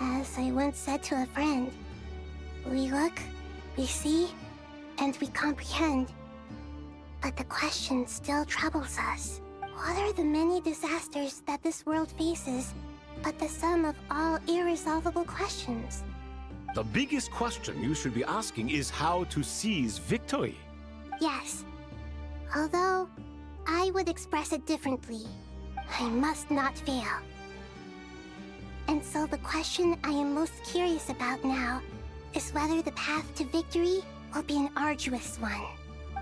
As I once said to a friend, we look, we see, and we comprehend. But the question still troubles us. What are the many disasters that this world faces, but the sum of all irresolvable questions? The biggest question you should be asking is how to seize victory. Yes. Although, I would express it differently. I must not fail. And so the question I am most curious about now is whether the path to victory will be an arduous one.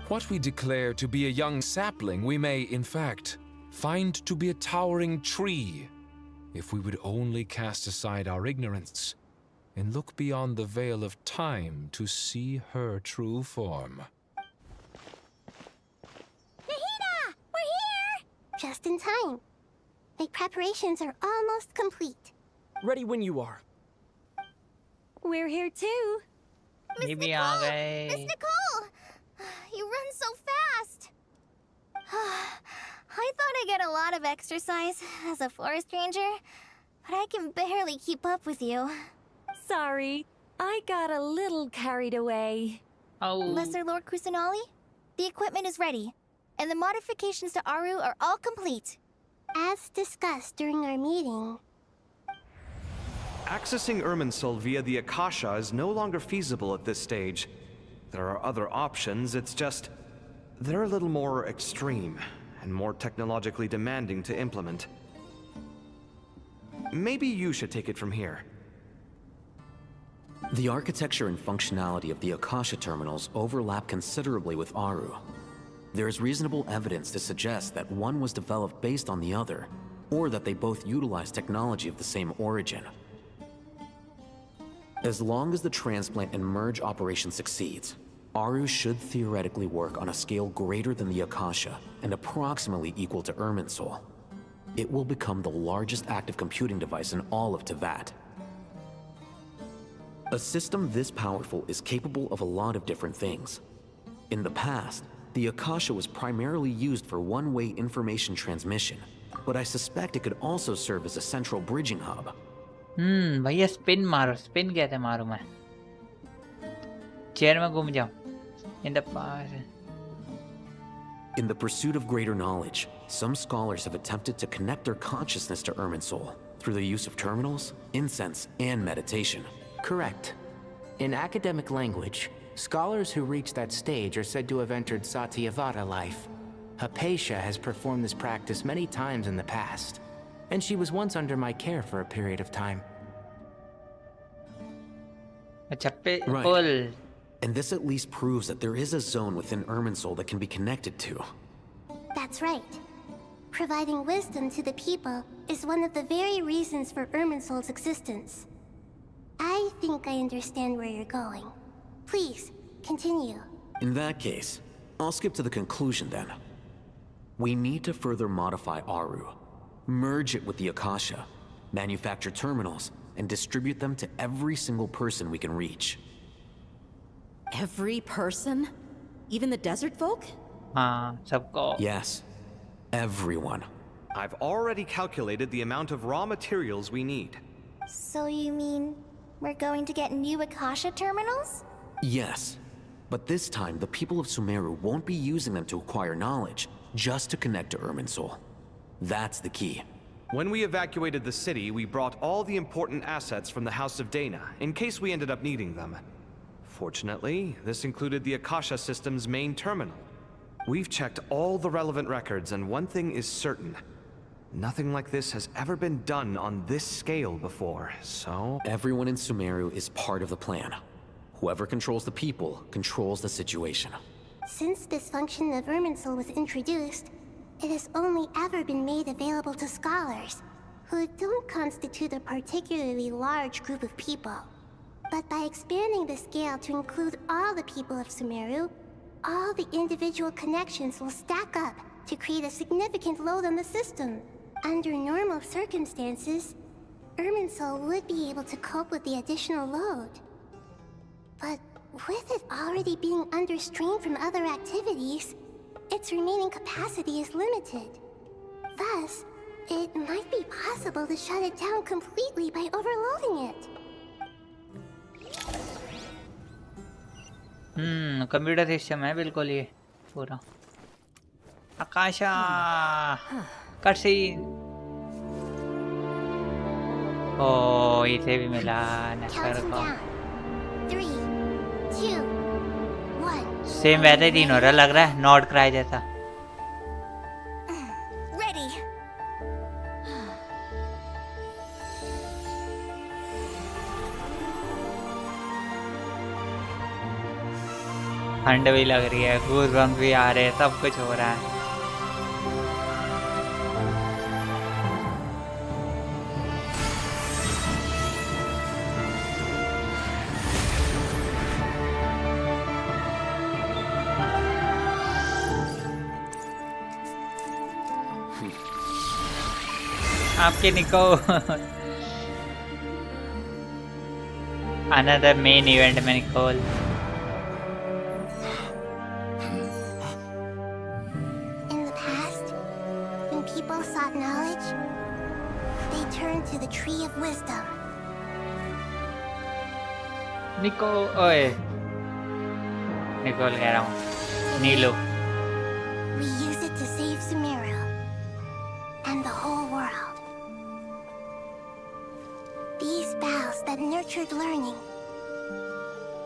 What we declare to be a young sapling, we may, in fact, find to be a towering tree, if we would only cast aside our ignorance and look beyond the veil of time to see her true form. Nahida! We're here! Just in time. My preparations are almost complete. Ready when you are. We're here too. ये भी आ गए Miss Nicole! You run so fast! I thought I'd get a lot of exercise as a forest ranger, but I can barely keep up with you. Sorry, I got a little carried away. Lesser Lord Kusanali, the equipment is ready, and the modifications to Aru are all complete. As discussed during our meeting, Accessing Irminsul via the Akasha is no longer feasible at this stage. There are other options, it's just... they're a little more extreme, and more technologically demanding to implement. Maybe you should take it from here. The architecture and functionality of the Akasha terminals overlap considerably with Aru. There is reasonable evidence to suggest that one was developed based on the other, or that they both utilize technology of the same origin. As long as the transplant and merge operation succeeds, Aru should theoretically work on a scale greater than the Akasha and approximately equal to Irminsul. It will become the largest active computing device in all of Teyvat. A system this powerful is capable of a lot of different things. In the past, the Akasha was primarily used for one-way information transmission, but I suspect it could also serve as a central bridging hub. भैया spin मारो spin कैसे मारूं मैं chair में घूम जाऊं in the past. In the pursuit of greater knowledge, some scholars have attempted to connect their consciousness to Irminsul through the use of terminals, incense, and meditation. Correct. In academic language, scholars who reach that stage are said to have entered Satyavada life. Hypatia has performed this practice many times in the past, and she was once under my care for a period of time. Right. And this at least proves that there is a zone within Irminsul that can be connected to. that's right. Providing wisdom to the people is one of the very reasons for Irminsul's existence. I think I understand where you're going. Please, continue. In that case, I'll skip to the conclusion then. We need to further modify Aru, merge it with the Akasha, manufacture terminals, and distribute them to every single person we can reach. Every person? Even the desert folk? Yes, everyone. I've already calculated the amount of raw materials we need. So you mean we're going to get new Akasha terminals? Yes, but this time the people of Sumeru won't be using them to acquire knowledge, just to connect to Irminsul. That's the key. When we evacuated the city, we brought all the important assets from the House of Dana, in case we ended up needing them. Unfortunately, this included the Akasha system's main terminal. We've checked all the relevant records, and one thing is certain. Nothing like this has ever been done on this scale before, so... Everyone in Sumeru is part of the plan. Whoever controls the people controls the situation. Since this function of Irminsul was introduced, it has only ever been made available to scholars, who don't constitute a particularly large group of people. But by expanding the scale to include all the people of Sumeru, all the individual connections will stack up to create a significant load on the system. Under normal circumstances, Irminsul would be able to cope with the additional load. But with it already being under strain from other activities, its remaining capacity is limited. Thus, it might be possible to shut it down completely by overloading it. Computer system है बिल्कुल ये पूरा आकाशा cutscene ओ इसे भी मिला नशर का same वैसे ही तीन हो रहा लग रहा है नॉट क्राई जैसा ठंड भी लग रही है गूज़बम्स भी आ रहे हैं सब कुछ हो रहा है आपके निको another main event में निकोल निको ओए निकोल कह रहा हूँ नीलो We use it to save Sumeru and the whole world. These boughs that nurtured learning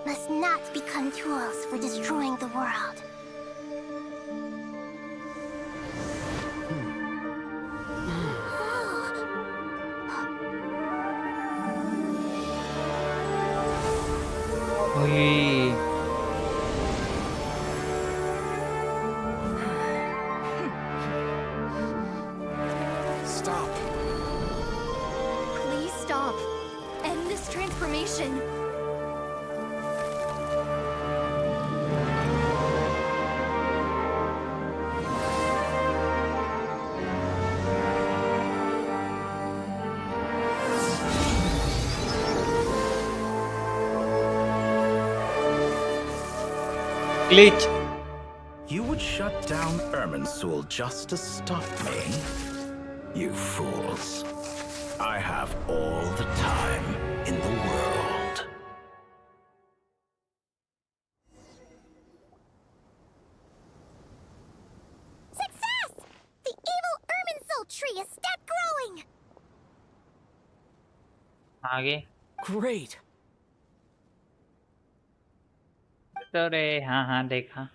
must not become tools for destroying the world. Stop. Please stop. End this transformation. Glitch. You would shut down Irminsul just to stop me? You fools. I have all the time in the world. Success! The evil Irminsul tree is stopped growing! आगे Great. तो रे हाँ देखा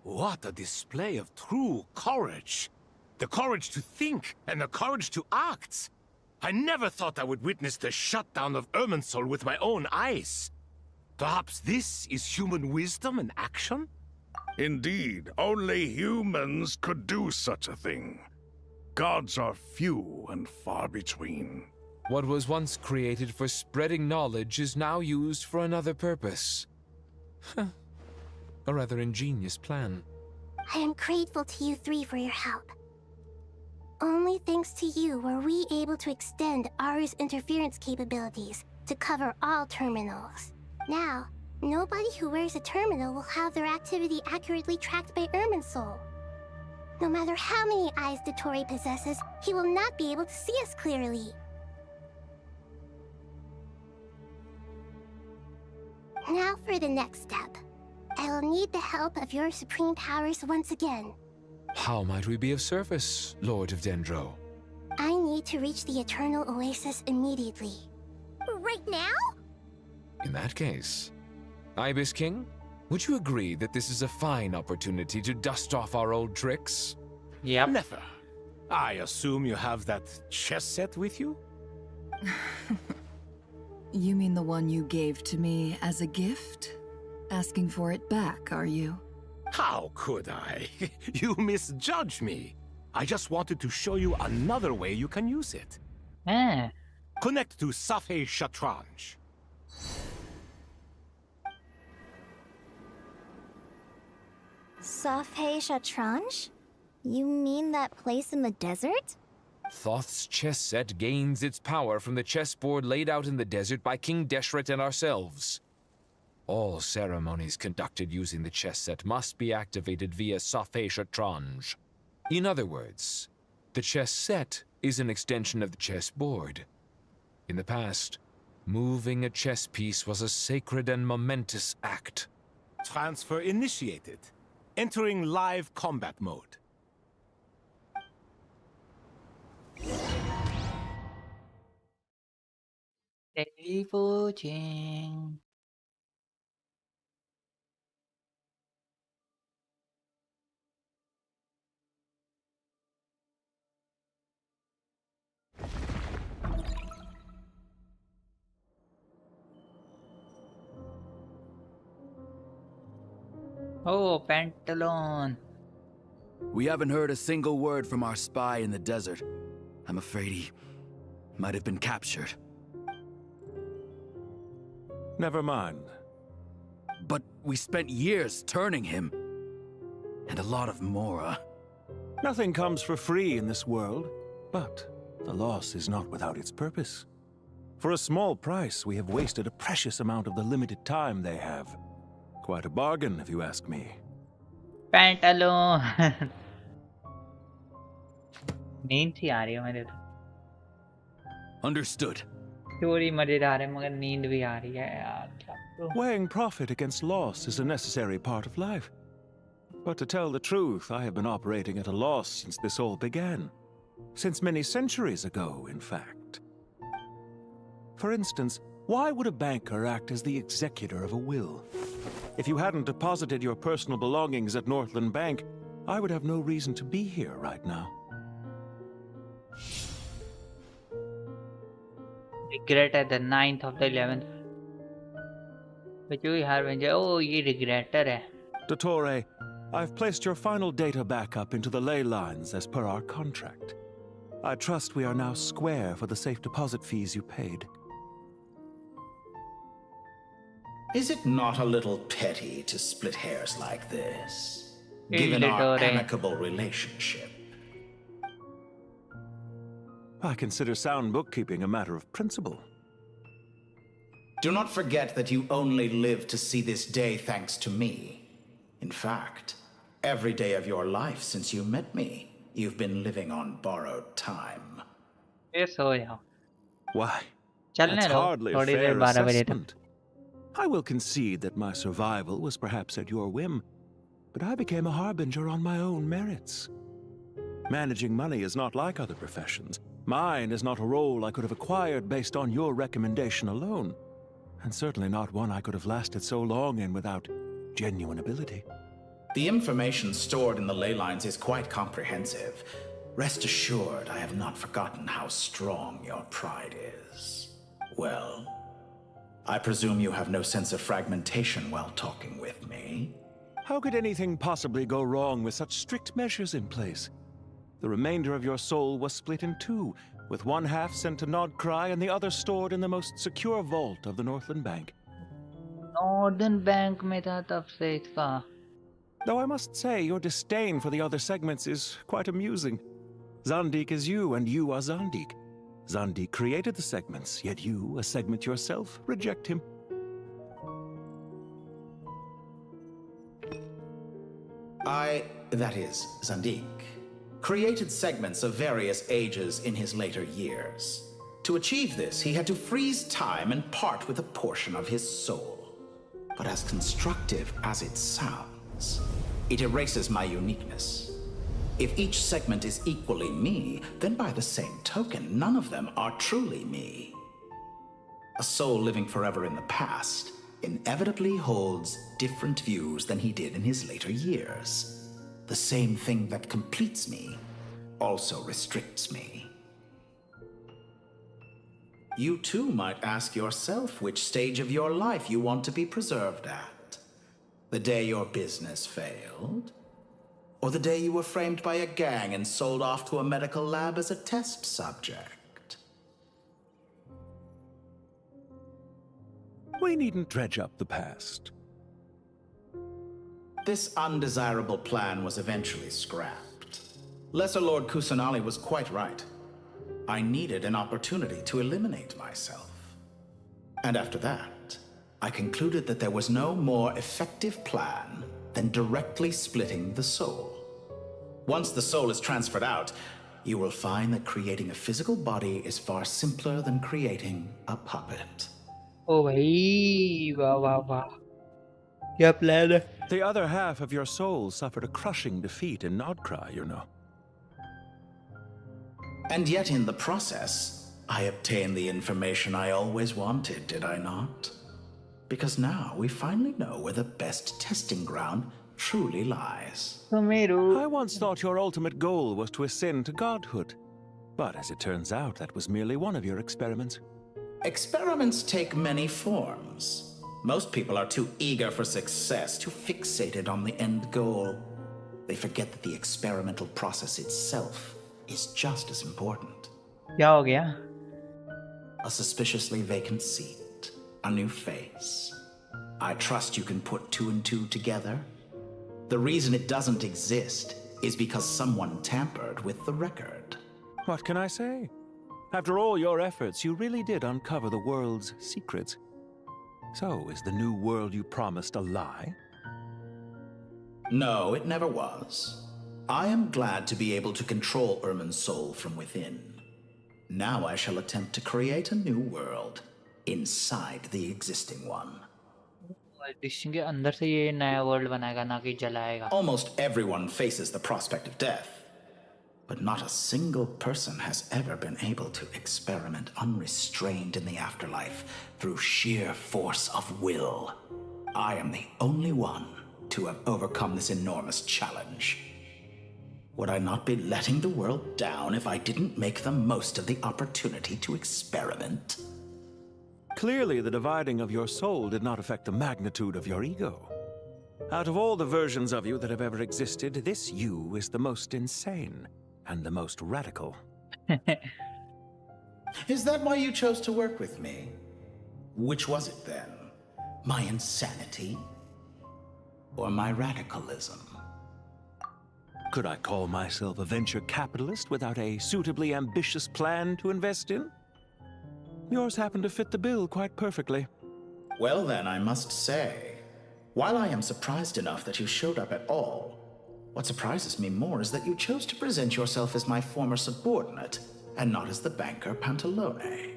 What a display of true courage! The courage to think and the courage to act! I never thought I would witness the shutdown of Irminsul with my own eyes. Perhaps this is human wisdom in action? Indeed, only humans could do such a thing. Gods are few and far between. What was once created for spreading knowledge is now used for another purpose. A rather ingenious plan. I am grateful to you three for your help. Only thanks to you were we able to extend Aru's interference capabilities to cover all terminals. Now, nobody who wears a terminal will have their activity accurately tracked by Irminsul. No matter how many eyes Dottore possesses, he will not be able to see us clearly. Now for the next step. I will need the help of your supreme powers once again. How might we be of service, Lord of Dendro? I need to reach the Eternal Oasis immediately. Right now? In that case, Ibis King, would you agree that this is a fine opportunity to dust off our old tricks? Yep. Never. I assume you have that chess set with you? You mean the one you gave to me as a gift? Asking for it back, are you? How could I? You misjudge me. I just wanted to show you another way you can use it. Connect to Safei Shatranj. Safei Shatranj? You mean that place in the desert? Thoth's chess set gains its power from the chessboard laid out in the desert by King Deshret and ourselves. All ceremonies conducted using the chess set must be activated via Safei Shatranj. In other words, the chess set is an extension of the chessboard. In the past, moving a chess piece was a sacred and momentous act. Transfer initiated. Entering live combat mode. Teleporting. Oh, Pantalon. We haven't heard a single word from our spy in the desert. I'm afraid he might have been captured. Never mind. But we spent years turning him. And a lot of Mora. Nothing comes for free in this world, but the loss is not without its purpose. For a small price, we have wasted a precious amount of the limited time they have. Quite a bargain, if you ask me. Pantalon. नींद सी आ रही है मेरे तो. Understood. Story मजेदार है मगर नींद भी आ रही है यार. Weighing profit against loss is a necessary part of life. But to tell the truth, I have been operating at a loss since this all began. Since many centuries ago, in fact. For instance, why would a banker act as the executor of a will? If you hadn't deposited your personal belongings at Northland Bank, I would have no reason to be here right now. Regret at the 9th of the 11th. But you have oh, ye regretter hai. Dottore, I've placed your final data backup into the ley lines as per our contract. I trust we are now square for the safe deposit fees you paid. Is it not a little petty to split hairs like this, given our amicable relationship? I consider sound bookkeeping a matter of principle. Do not forget that you only live to see this day thanks to me. In fact, every day of your life since you met me, you've been living on borrowed time. Yes, oh yeah. Why? That's hardly a fair assessment. I will concede that my survival was perhaps at your whim, but I became a harbinger on my own merits. Managing money is not like other professions. Mine is not a role I could have acquired based on your recommendation alone, and certainly not one I could have lasted so long in without genuine ability. The information stored in the ley lines is quite comprehensive. Rest assured, I have not forgotten how strong your pride is. Well, I presume you have no sense of fragmentation while talking with me? How could anything possibly go wrong with such strict measures in place? The remainder of your soul was split in two, with one half sent to Nodcry and the other stored in the most secure vault of the Northland Bank. Northern Bank में था तब से इसका. Though I must say, your disdain for the other segments is quite amusing. Zandik is you, and you are Zandik. Zandik created the segments, yet you, a segment yourself, reject him. That is, Zandik, created segments of various ages in his later years. To achieve this, he had to freeze time and part with a portion of his soul. But as constructive as it sounds, it erases my uniqueness. If each segment is equally me, then by the same token, none of them are truly me. A soul living forever in the past inevitably holds different views than he did in his later years. The same thing that completes me also restricts me. You too might ask yourself which stage of your life you want to be preserved at. The day your business failed, or the day you were framed by a gang and sold off to a medical lab as a test subject. We needn't dredge up the past. This undesirable plan was eventually scrapped. Lesser Lord Kusanali was quite right. I needed an opportunity to eliminate myself. And after that, I concluded that there was no more effective plan than directly splitting the soul. Once the soul is transferred out, you will find that creating a physical body is far simpler than creating a puppet. Oh, भाई वाह वाह वाह क्या plan है? The other half of your soul suffered a crushing defeat in Nodcry, you know. And yet in the process, I obtained the information I always wanted, did I not? Because now we finally know where the best testing ground truly lies. I once thought your ultimate goal was to ascend to godhood. But as it turns out, that was merely one of your experiments. Experiments take many forms. Most people are too eager for success, too fixated on the end goal. They forget that the experimental process itself is just as important. क्या हो गया? A suspiciously vacant seat, a new face. I trust you can put two and two together. The reason it doesn't exist is because someone tampered with the record. What can I say? After all your efforts, you really did uncover the world's secrets. So, is the new world you promised a lie? No, it never was. I am glad to be able to control Ermin's soul from within. Now I shall attempt to create a new world inside the existing one. के अंदर से ये नया world बनाएगा ना कि जलाएगा. Almost everyone faces the prospect of death. But not a single person has ever been able to experiment unrestrained in the afterlife through sheer force of will. I am the only one to have overcome this enormous challenge. Would I not be letting the world down if I didn't make the most of the opportunity to experiment? Clearly, the dividing of your soul did not affect the magnitude of your ego. Out of all the versions of you that have ever existed, this you is the most insane and the most radical. Is that why you chose to work with me? Which was it then? My insanity? Or my radicalism? Could I call myself a venture capitalist without a suitably ambitious plan to invest in? Yours happened to fit the bill quite perfectly. Well then, I must say, while I am surprised enough that you showed up at all, what surprises me more is that you chose to present yourself as my former subordinate, and not as the banker Pantalone.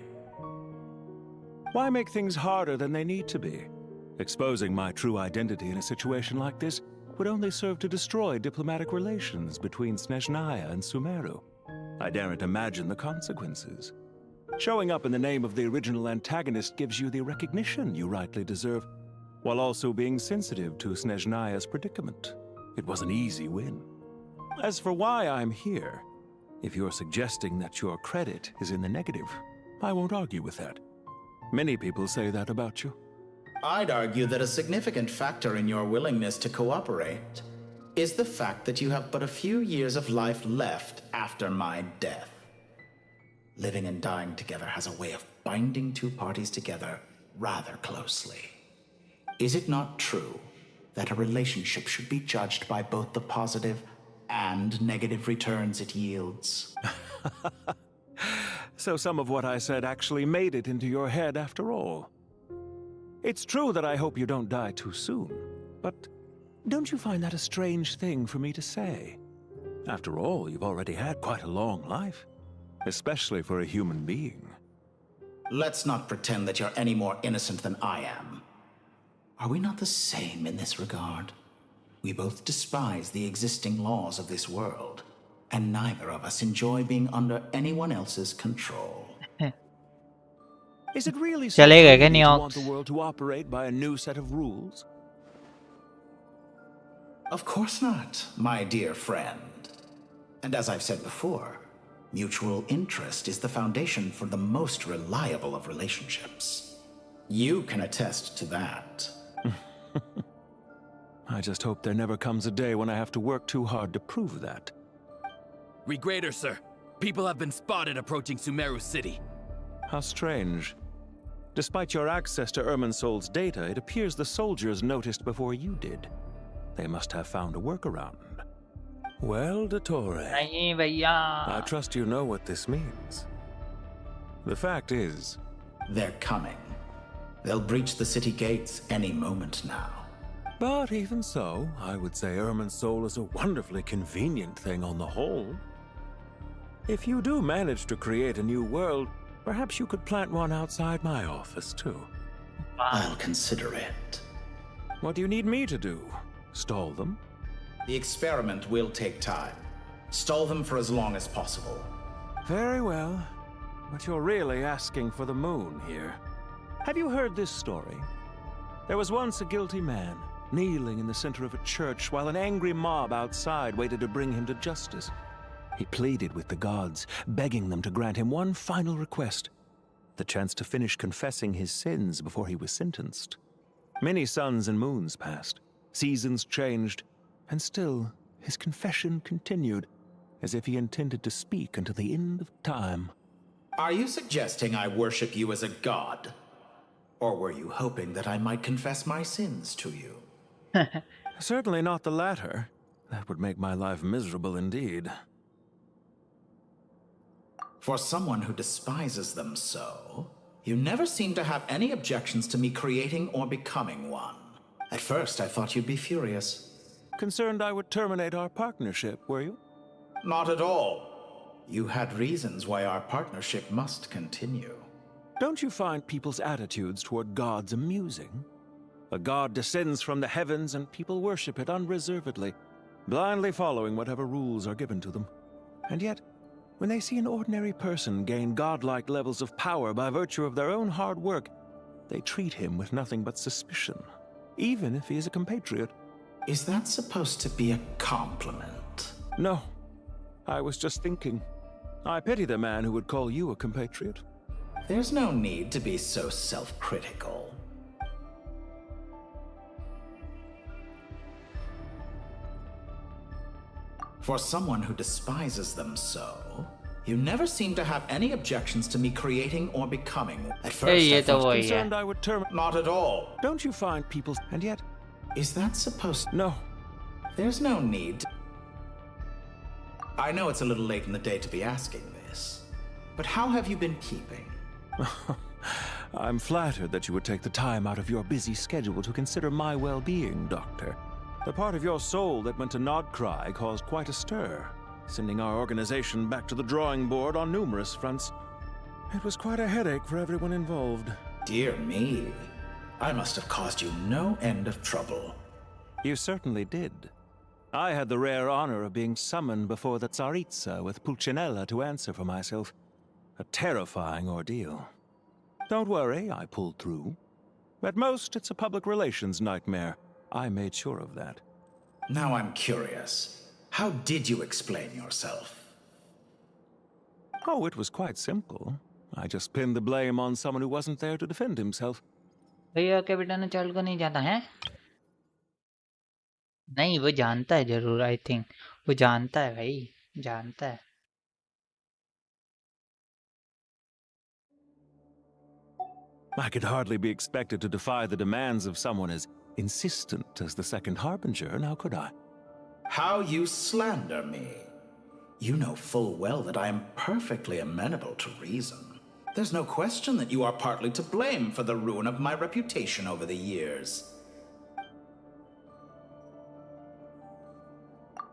Why make things harder than they need to be? Exposing my true identity in a situation like this would only serve to destroy diplomatic relations between Snezhnaya and Sumeru. I daren't imagine the consequences. Showing up in the name of the original antagonist gives you the recognition you rightly deserve, while also being sensitive to Snezhnaya's predicament. It was an easy win. As for why I'm here, if you're suggesting that your credit is in the negative, I won't argue with that. Many people say that about you. I'd argue that a significant factor in your willingness to cooperate is the fact that you have but a few years of life left after my death. Living and dying together has a way of binding two parties together rather closely. Is it not true that a relationship should be judged by both the positive and negative returns it yields? So some of what I said actually made it into your head after all. It's true that I hope you don't die too soon, but don't you find that a strange thing for me to say? After all, you've already had quite a long life, especially for a human being. Let's not pretend that you're any more innocent than I am. Are we not the same in this regard? We both despise the existing laws of this world, and neither of us enjoy being under anyone else's control. Is it really so चलेगा क्या crazy नहीं to ऑक्स? want the world to operate by a new set of rules? Of course not, my dear friend. And as I've said before, mutual interest is the foundation for the most reliable of relationships. You can attest to that. I just hope there never comes a day when I have to work too hard to prove that. Read greater, sir. People have been spotted approaching Sumeru City. How strange. Despite your access to Irminsol's data, it appears the soldiers noticed before you did. They must have found a workaround. Well, Dottore, नहीं भैया. I trust you know what this means. The fact is, they're coming. They'll breach the city gates any moment now. But even so, I would say Irminsol is a wonderfully convenient thing on the whole. If you do manage to create a new world, perhaps you could plant one outside my office too. I'll consider it. What do you need me to do? Stall them? The experiment will take time. Stall them for as long as possible. Very well. But you're really asking for the moon here. Have you heard this story? There was once a guilty man, kneeling in the center of a church while an angry mob outside waited to bring him to justice. He pleaded with the gods, begging them to grant him one final request, the chance to finish confessing his sins before he was sentenced. Many suns and moons passed, seasons changed, and still his confession continued, as if he intended to speak until the end of time. Are you suggesting I worship you as a god? Or were you hoping that I might confess my sins to you? Certainly not the latter. That would make my life miserable indeed. For someone who despises them so, you never seem to have any objections to me creating or becoming one. At first, I thought you'd be furious. Concerned I would terminate our partnership, were you? Not at all. You had reasons why our partnership must continue. Don't you find people's attitudes toward gods amusing? A god descends from the heavens and people worship it unreservedly, blindly following whatever rules are given to them. And yet, when they see an ordinary person gain godlike levels of power by virtue of their own hard work, they treat him with nothing but suspicion, even if he is a compatriot. Is that supposed to be a compliment? No. I was just thinking. I pity the man who would call you a compatriot. There's no need to be so self-critical. For someone who despises them so, you never seem to have any objections to me creating or becoming. At first, I was concerned I would terminate. Not at all. Don't you find people... And yet... Is that supposed... No. There's no need. I know it's a little late in the day to be asking this, but how have you been keeping? I'm flattered that you would take the time out of your busy schedule to consider my well-being, Doctor. The part of your soul that went to Nodcry caused quite a stir, sending our organization back to the drawing board on numerous fronts. It was quite a headache for everyone involved. Dear me. I must have caused you no end of trouble. You certainly did. I had the rare honor of being summoned before the Tsaritsa with Pulcinella to answer for myself. A terrifying ordeal. Don't worry, I pulled through. At most, it's a public relations nightmare. I made sure of that. Now I'm curious. How did you explain yourself? Oh, it was quite simple. I just pinned the blame on someone who wasn't there to defend himself. भैया कैपिटन चल को नहीं जाता है? नहीं, वो जानता है जरूर. आई थिंक वो जानता है भाई, जानता है. I could hardly be expected to defy the demands of someone as insistent as the Second Harbinger, now could I? How you slander me. You know full well that I am perfectly amenable to reason. There's no question that you are partly to blame for the ruin of my reputation over the years.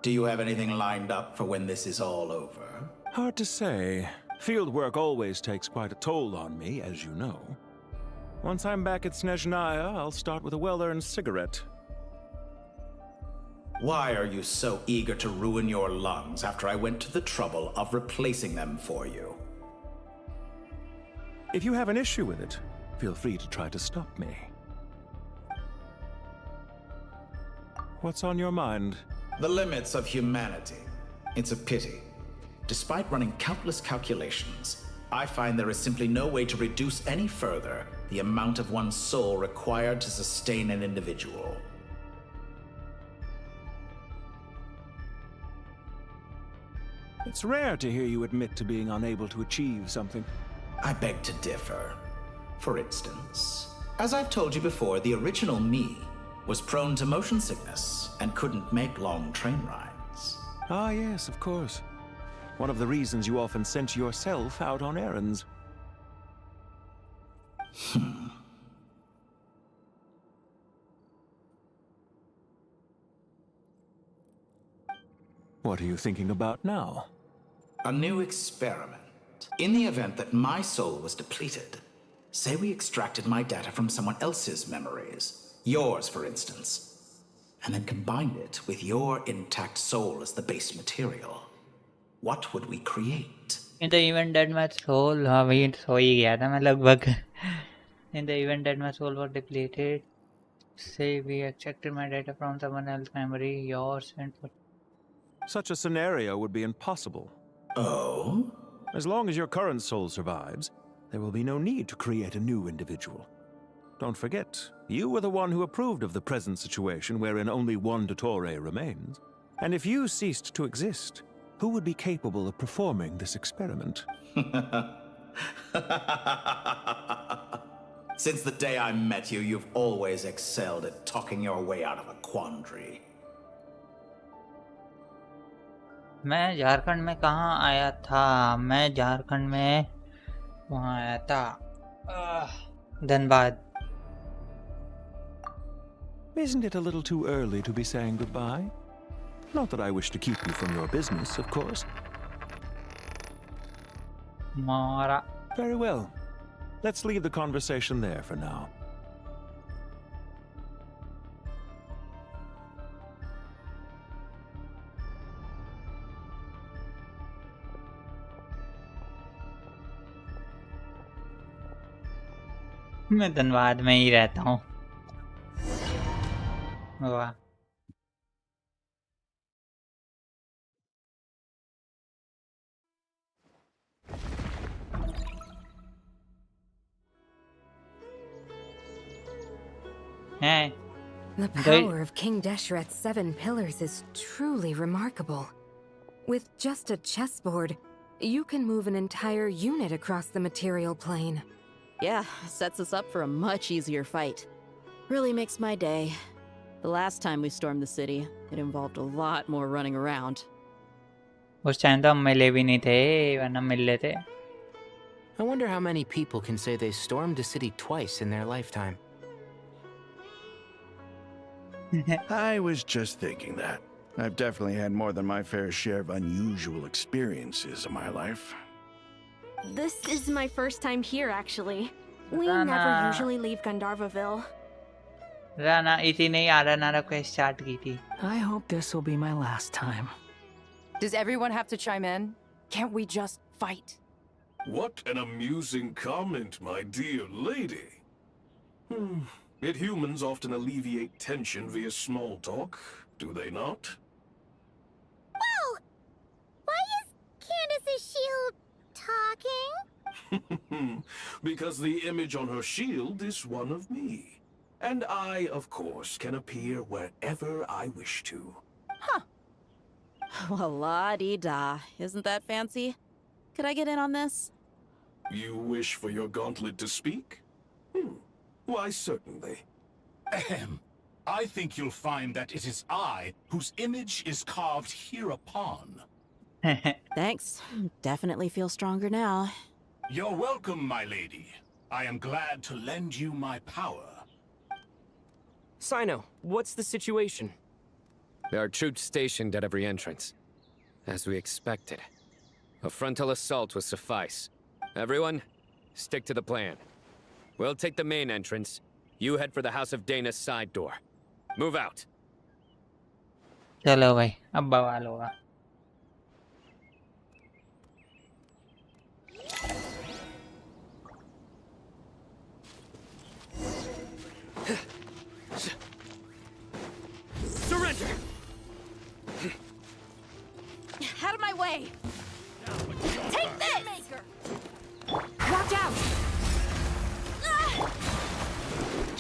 Do you have anything lined up for when this is all over? Hard to say. Field work always takes quite a toll on me, as you know. Once I'm back at Snezhnaya, I'll start with a well-earned cigarette. Why are you so eager to ruin your lungs after I went to the trouble of replacing them for you? If you have an issue with it, feel free to try to stop me. What's on your mind? The limits of humanity. It's a pity. Despite running countless calculations, I find there is simply no way to reduce any further the amount of one's soul required to sustain an individual. It's rare to hear you admit to being unable to achieve something. I beg to differ. For instance, as I've told you before, the original me was prone to motion sickness and couldn't make long train rides. Ah, yes, of course. One of the reasons you often sent yourself out on errands. What are you thinking about now? A new experiment. In the event that my soul was depleted, say we extracted my data from someone else's memories, yours for instance, and then combined it with your intact soul as the base material. What would we create? In the event that my soul, हाँ वही सो ही गया था मैं लगभग. In the event that my soul was depleted, say we extracted my data from someone else's memory, yours, and Such a scenario would be impossible. Oh? As long as your current soul survives, there will be no need to create a new individual. Don't forget, you were the one who approved of the present situation wherein only one Dottore remains. And if you ceased to exist, who would be capable of performing this experiment? Since the day I met you, you've always excelled at talking your way out of a quandary. मैं झारखंड में कहाँ आया था? मैं झारखंड में वहाँ आया था Dhanbad. Isn't it a little too early to be saying goodbye? Not that I wish to keep you from your business, of course. Mara. Very well. Let's leave the conversation there for now. मैं धनबाद में ही रहता हूँ. वाह. Hey. The power of King Deshret's 7 pillars is truly remarkable. With just a chessboard, you can move an entire unit across the material plane. Yeah, sets us up for a much easier fight. Really makes my day. The last time we stormed the city, it involved a lot more running around. उस time तो हम मिले भी नहीं थे, वरना मिल लेते. I wonder how many people can say they stormed a city twice in their lifetime. I was just thinking that. I've definitely had more than my fair share of unusual experiences in my life. This is my first time here, actually. We Rana. never usually leave Gandharvaville. Rana इसी ने आरा को start की थी. I hope this will be my last time. Does everyone have to chime in? Can't we just fight? What an amusing comment, my dear lady. Yet humans often alleviate tension via small talk, do they not? Well, why is Candace's shield talking? Because the image on her shield is one of me. And I, of course, can appear wherever I wish to. Well, la-dee-da. Isn't that fancy? Could I get in on this? You wish for your gauntlet to speak? Why, certainly. Ahem. I think you'll find that it is I whose image is carved hereupon. Thanks. Definitely feel stronger now. You're welcome, my lady. I am glad to lend you my power. Sino, what's the situation? There are troops stationed at every entrance. As we expected. A frontal assault will suffice. Everyone, stick to the plan. We'll take the main entrance. You head for the House of Dana's side door. Move out. चलो भाई, अब बवाल होगा.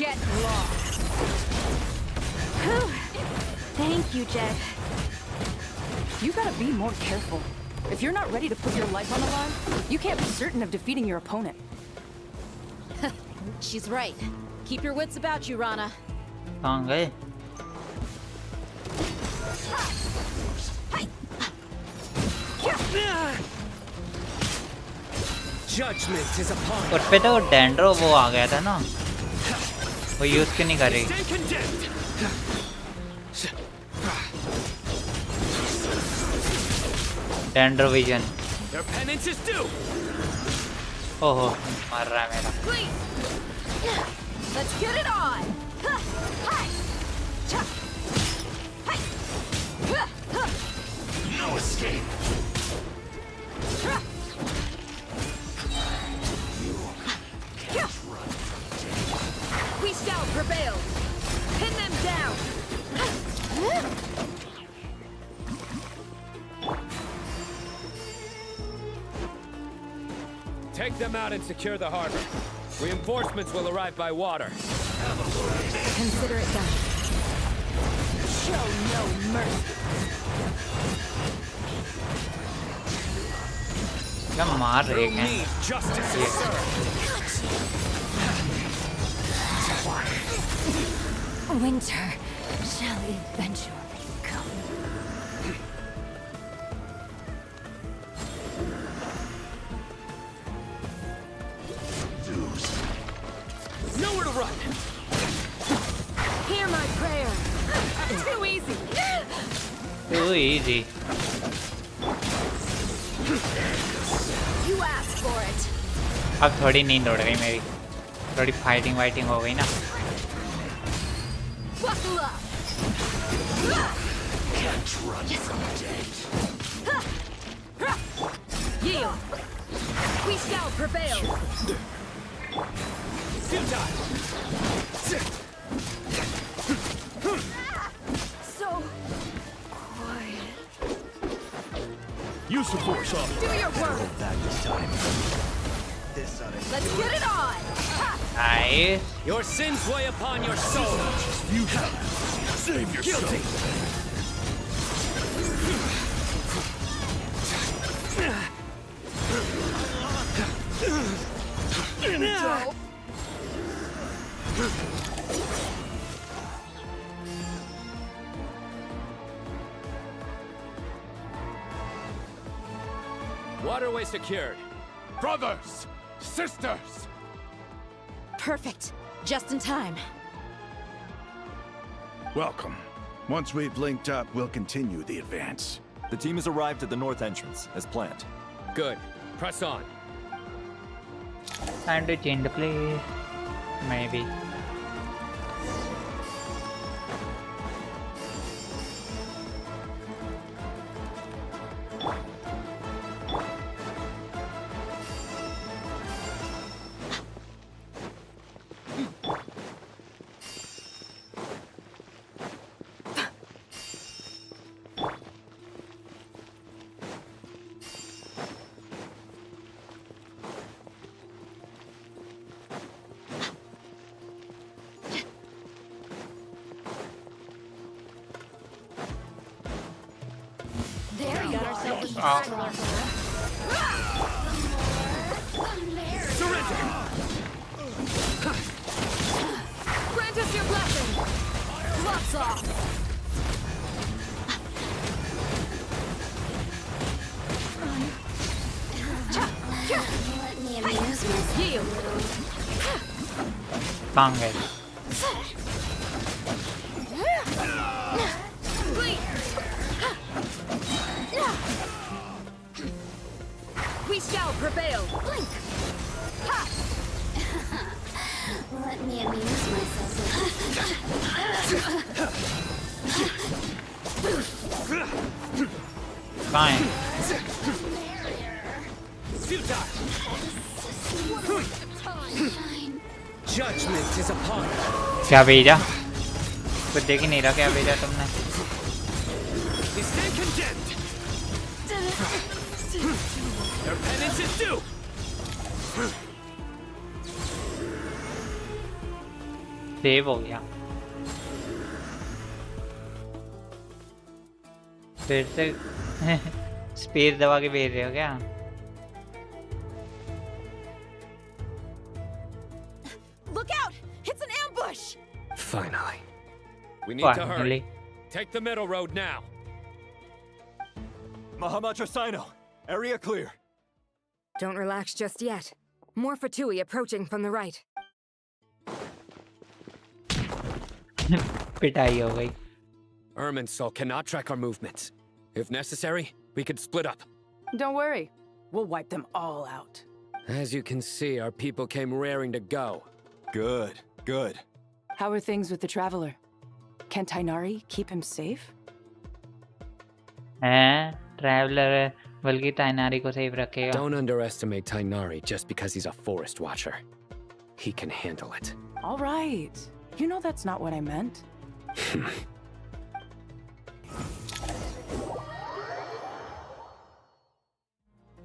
Get lost. Whew. Thank you, Jet. You gotta be more careful. If you're not ready to put your life on the line, you can't be certain of defeating your opponent. She's right. Keep your wits about you, Rana. कहाँ गए? Judgment is upon उस पे तो dendro वो आ गया था ना, वो यूज क्यों नहीं कर रही? Dendro vision. Their penance is due. ओहो, मार रहा है मेरा। Let's get it on. No escape. We shall prevail. Pin them down. Take them out and secure the harbor. Reinforcements will arrive by water. Consider it done. Show no mercy. क्या मार रहे हैं? Winter shall eventually come. Nowhere to run. Hear my prayer. Too easy. Too easy. You asked for it. अब थोड़ी नींद उड़ गई मेरी, थोड़ी फाइटिंग वाइटिंग हो गई ना। Buckle up. Can't run from death. Yield. We shall prevail. So quiet. Use the force up. Do your work. That this time. Let's get it on. Nice. Your sins weigh upon your soul. You save yourself. Guilty. Waterway secured. Brothers! Sisters! Perfect. Just in time. Welcome. Once we've linked up, we'll continue the advance. The team has arrived at the north entrance, as planned. Good. Press on. Time to change the place. Maybe. There you are. Surrender! Grant us your blessing. Lots off. Let me amuse myself. Yield. कहाँ गए? We shall prevail. Blink. Let me amuse myself. कहाँ हैं? Judgment is upon us. क्या भेजा? कुछ देख ही नहीं रहा क्या भेजा तुमने? They stand condemned. Their penance is due. Save हो गया। फिर से स्पेस दबा के भेज रहे हो क्या? Look out! It's an ambush! Finally. We need to hurry. Finally. Take the middle road now. Mahamatra, area clear. Don't relax just yet. More Fatui approaching from the right. पिटाई हो गई। Irminsul cannot track our movements. If necessary, we could split up. Don't worry. We'll wipe them all out. As you can see, our people came raring to go. Good, good. How are things with the Traveler? Can Tainari keep him safe? Traveller बल्कि ताइनारी को safe रखेगा। Don't underestimate Tainari just because he's a forest watcher. He can handle it. All right. You know that's not what I meant.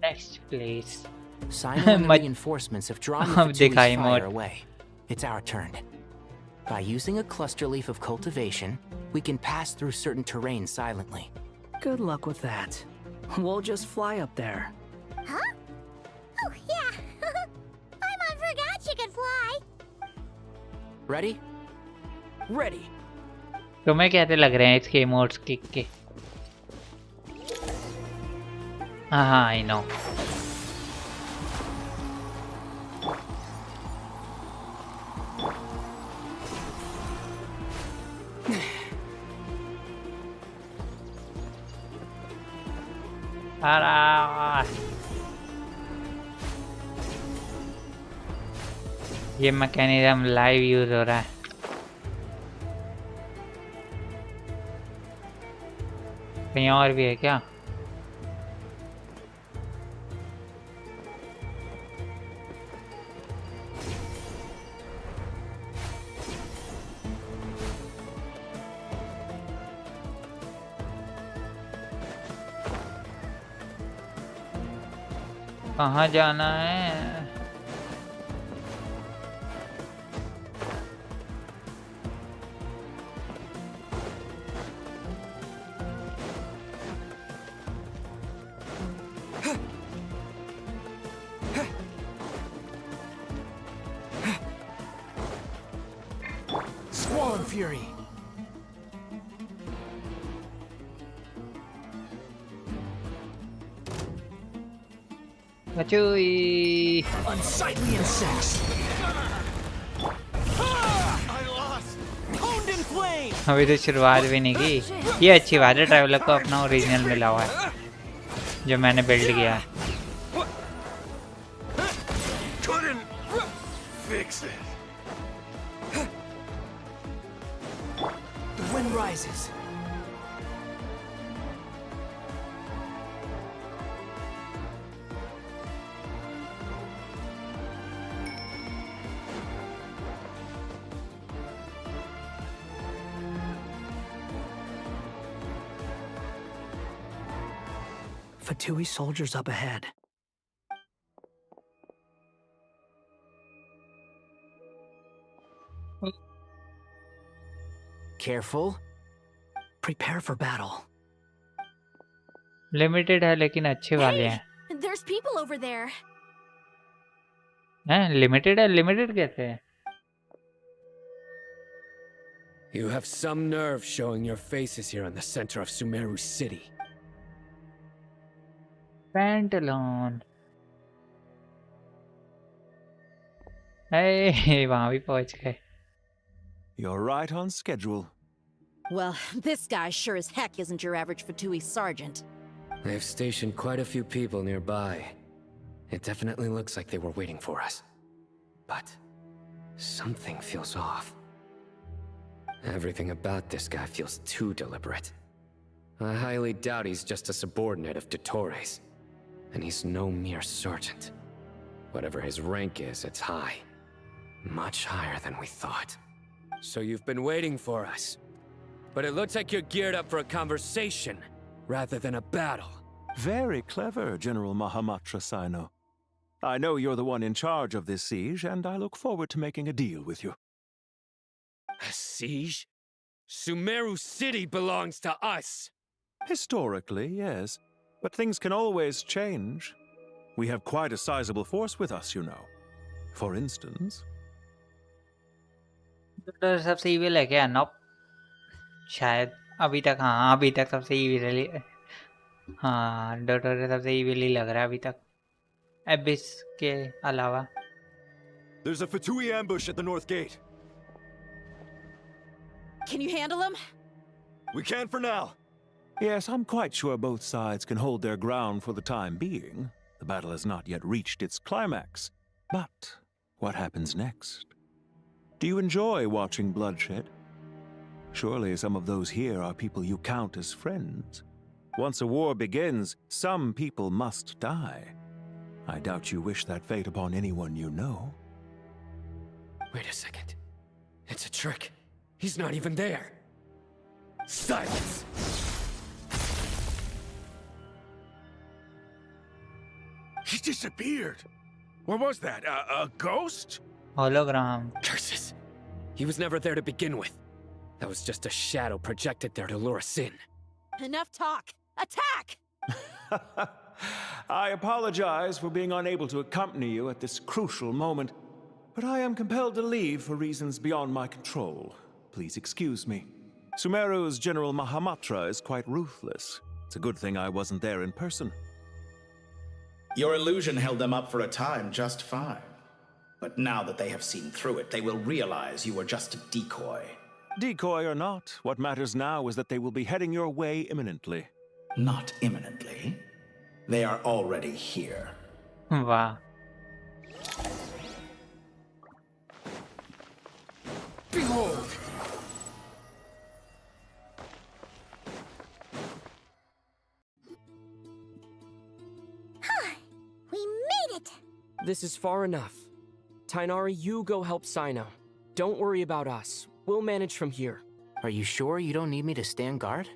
Next place. Sino and the reinforcements have drawn the Fatui's fire away. It's our turn. By using a cluster leaf of cultivation, we can pass through certain terrain silently. Good luck with that. We'll just fly up there. Huh? Oh, yeah. I forgot you could fly. Ready? Ready. तुम्हें कैसे लग रहे हैं इसके emotes kick के? हाँ, I know. ये mechanism live use हो रहा है। कहीं और भी है क्या? कहाँ जाना है? Squall Fury. Machui. Unsightly insects. I lost. Coned in flame. अभी तो शुरुआत भी नहीं की। ये अच्छी बात है, ट्रैवलर को अपना ओरिजिनल मिला हुआ है जो मैंने बिल्ड किया है। Couldn't fix it. The wind rises. Fatui soldiers up ahead. Careful. Prepare for battle. Limited है लेकिन अच्छे वाले हैं। There's people over there. हैं लिमिटेड है? लिमिटेड कैसे है? You have some nerve showing your faces here in the center of Sumeru City. Pantaloon. हे वहां भी पहुंच गए। You're right on schedule. Well, this guy sure as heck isn't your average Fatui sergeant. They've stationed quite a few people nearby. It definitely looks like they were waiting for us. But something feels off. Everything about this guy feels too deliberate. I highly doubt he's just a subordinate of Dottores. And he's no mere sergeant. Whatever his rank is, it's high. Much higher than we thought. So you've been waiting for us. But it looks like you're geared up for a conversation, rather than a battle. Very clever, General Mahamatra Sino. I know you're the one in charge of this siege, and I look forward to making a deal with you. A siege? Sumeru City belongs to us! Historically, yes. But things can always change. We have quite a sizable force with us, you know. For instance... doctor सबसे evil है क्या? Knob शायद अभी तक, हाँ अभी तक सबसे इविल, हाँ डॉक्टर सबसे इविल ही लग रहा है अभी तक एबिस के अलावा. There's a Fatui ambush at the north gate. Can you handle him? We can for now. Yes, I'm quite sure both sides can hold their ground for the time being. The battle has not yet reached its climax. But what happens next? Do you enjoy watching bloodshed? Surely some of those here are people you count as friends. Once a war begins, some people must die. I doubt you wish that fate upon anyone you know. Wait a second. It's a trick. He's not even there. Silence! He disappeared. What was that? A ghost? Hologram. Curses! He was never there to begin with. That was just a shadow projected there to lure us in. Enough talk! Attack! I apologize for being unable to accompany you at this crucial moment, but I am compelled to leave for reasons beyond my control. Please excuse me. Sumeru's General Mahamatra is quite ruthless. It's a good thing I wasn't there in person. Your illusion held them up for a time just fine. But now that they have seen through it, they will realize you were just a decoy. Decoy or not, what matters now is that they will be heading your way imminently. Not imminently. They are already here. Wow. Behold! We made it! This is far enough. Tainari, you go help Sino. Don't worry about us. We'll manage from here. Are you sure you don't need me to stand guard?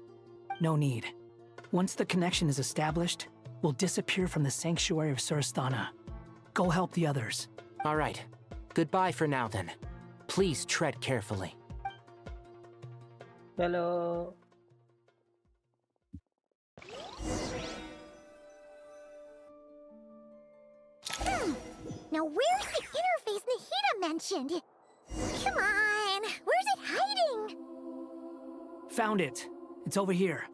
No need. Once the connection is established, we'll disappear from the sanctuary of Surasthana. Go help the others. All right. Goodbye for now, then. Please tread carefully. Hello. Now where's the interface Nahida mentioned? Come on, where's it hiding? Found it. It's over here.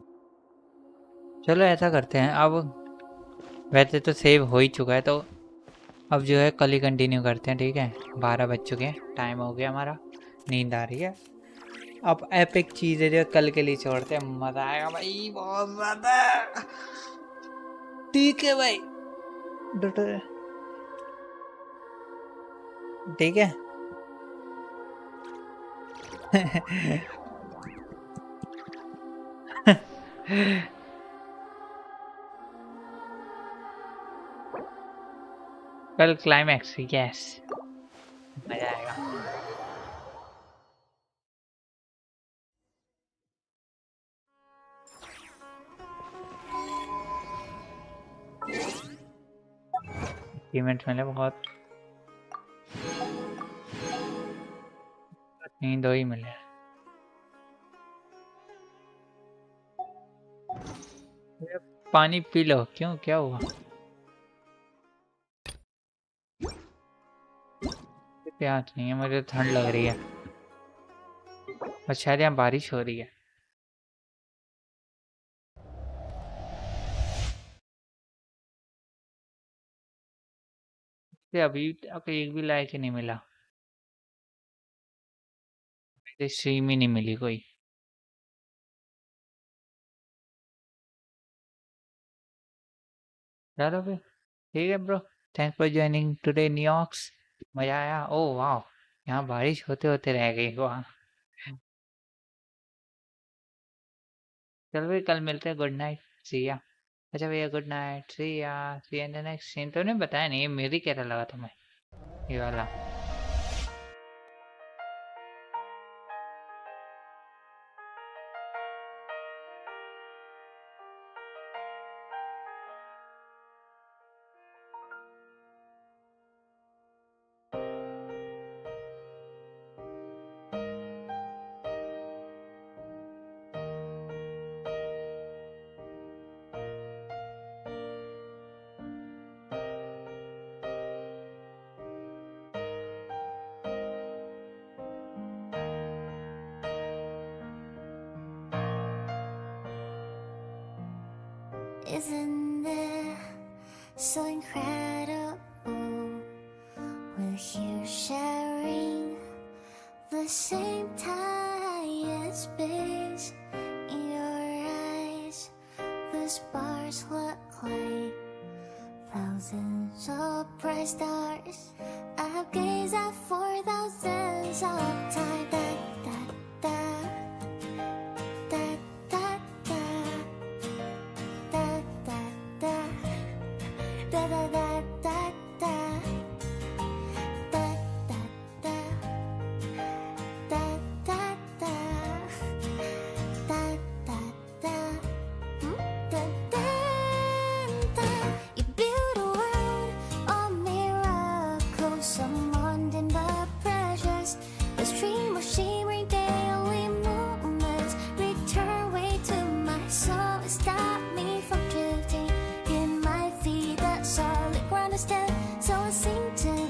चलो ऐसा करते हैं अब. वैसे तो save हो ही चुका है, तो अब जो है कल ही कंटिन्यू करते हैं. ठीक है, 12 बज चुके हैं, टाइम हो गया हमारा, नींद आ रही है. अब एपिक चीज़ें जो कल के लिए छोड़ते हैं, मज़ा आएगा भाई बहुत ज़्यादा. ठीक है भाई, ठीक है. कल क्लाइमैक्स, यस, मजा आएगा. पेमेंट मिले बहुत, नहीं 2 ही मिले. पानी पी लो. क्यों, क्या हुआ? प्यास नहीं है मुझे, ठंड लग रही है और शायद यहाँ बारिश हो रही है. अभी तक एक भी लाइक ही नहीं मिला, मेरी स्ट्रीम ही नहीं मिली कोई. चलो फिर ठीक है bro, thanks for joining today New Yorks. मजा आया. ओह वाह, यहाँ बारिश होते होते रह गई. वाह. चलो फिर कल मिलते हैं. गुड नाइट, सी या. अच्छा भैया, गुड नाइट, सी या, सी इन द नेक्स्ट सीन. तो ने बताया नहीं, मेरी कैसा लगा तुम्हें ये वाला? Isn't it so incredible with you sharing the same time as space in your eyes? The stars look like thousands of bright stars. I've gazed at for thousands of times. Da, da, da, da, da, da, da, da, da, da, da, da, da, da, da, da, you build a world of miracles, someone in the precious, the stream of shimmering daily movements, return way to my soul, stop me from drifting in my feet, that solid ground is dead, so I sing to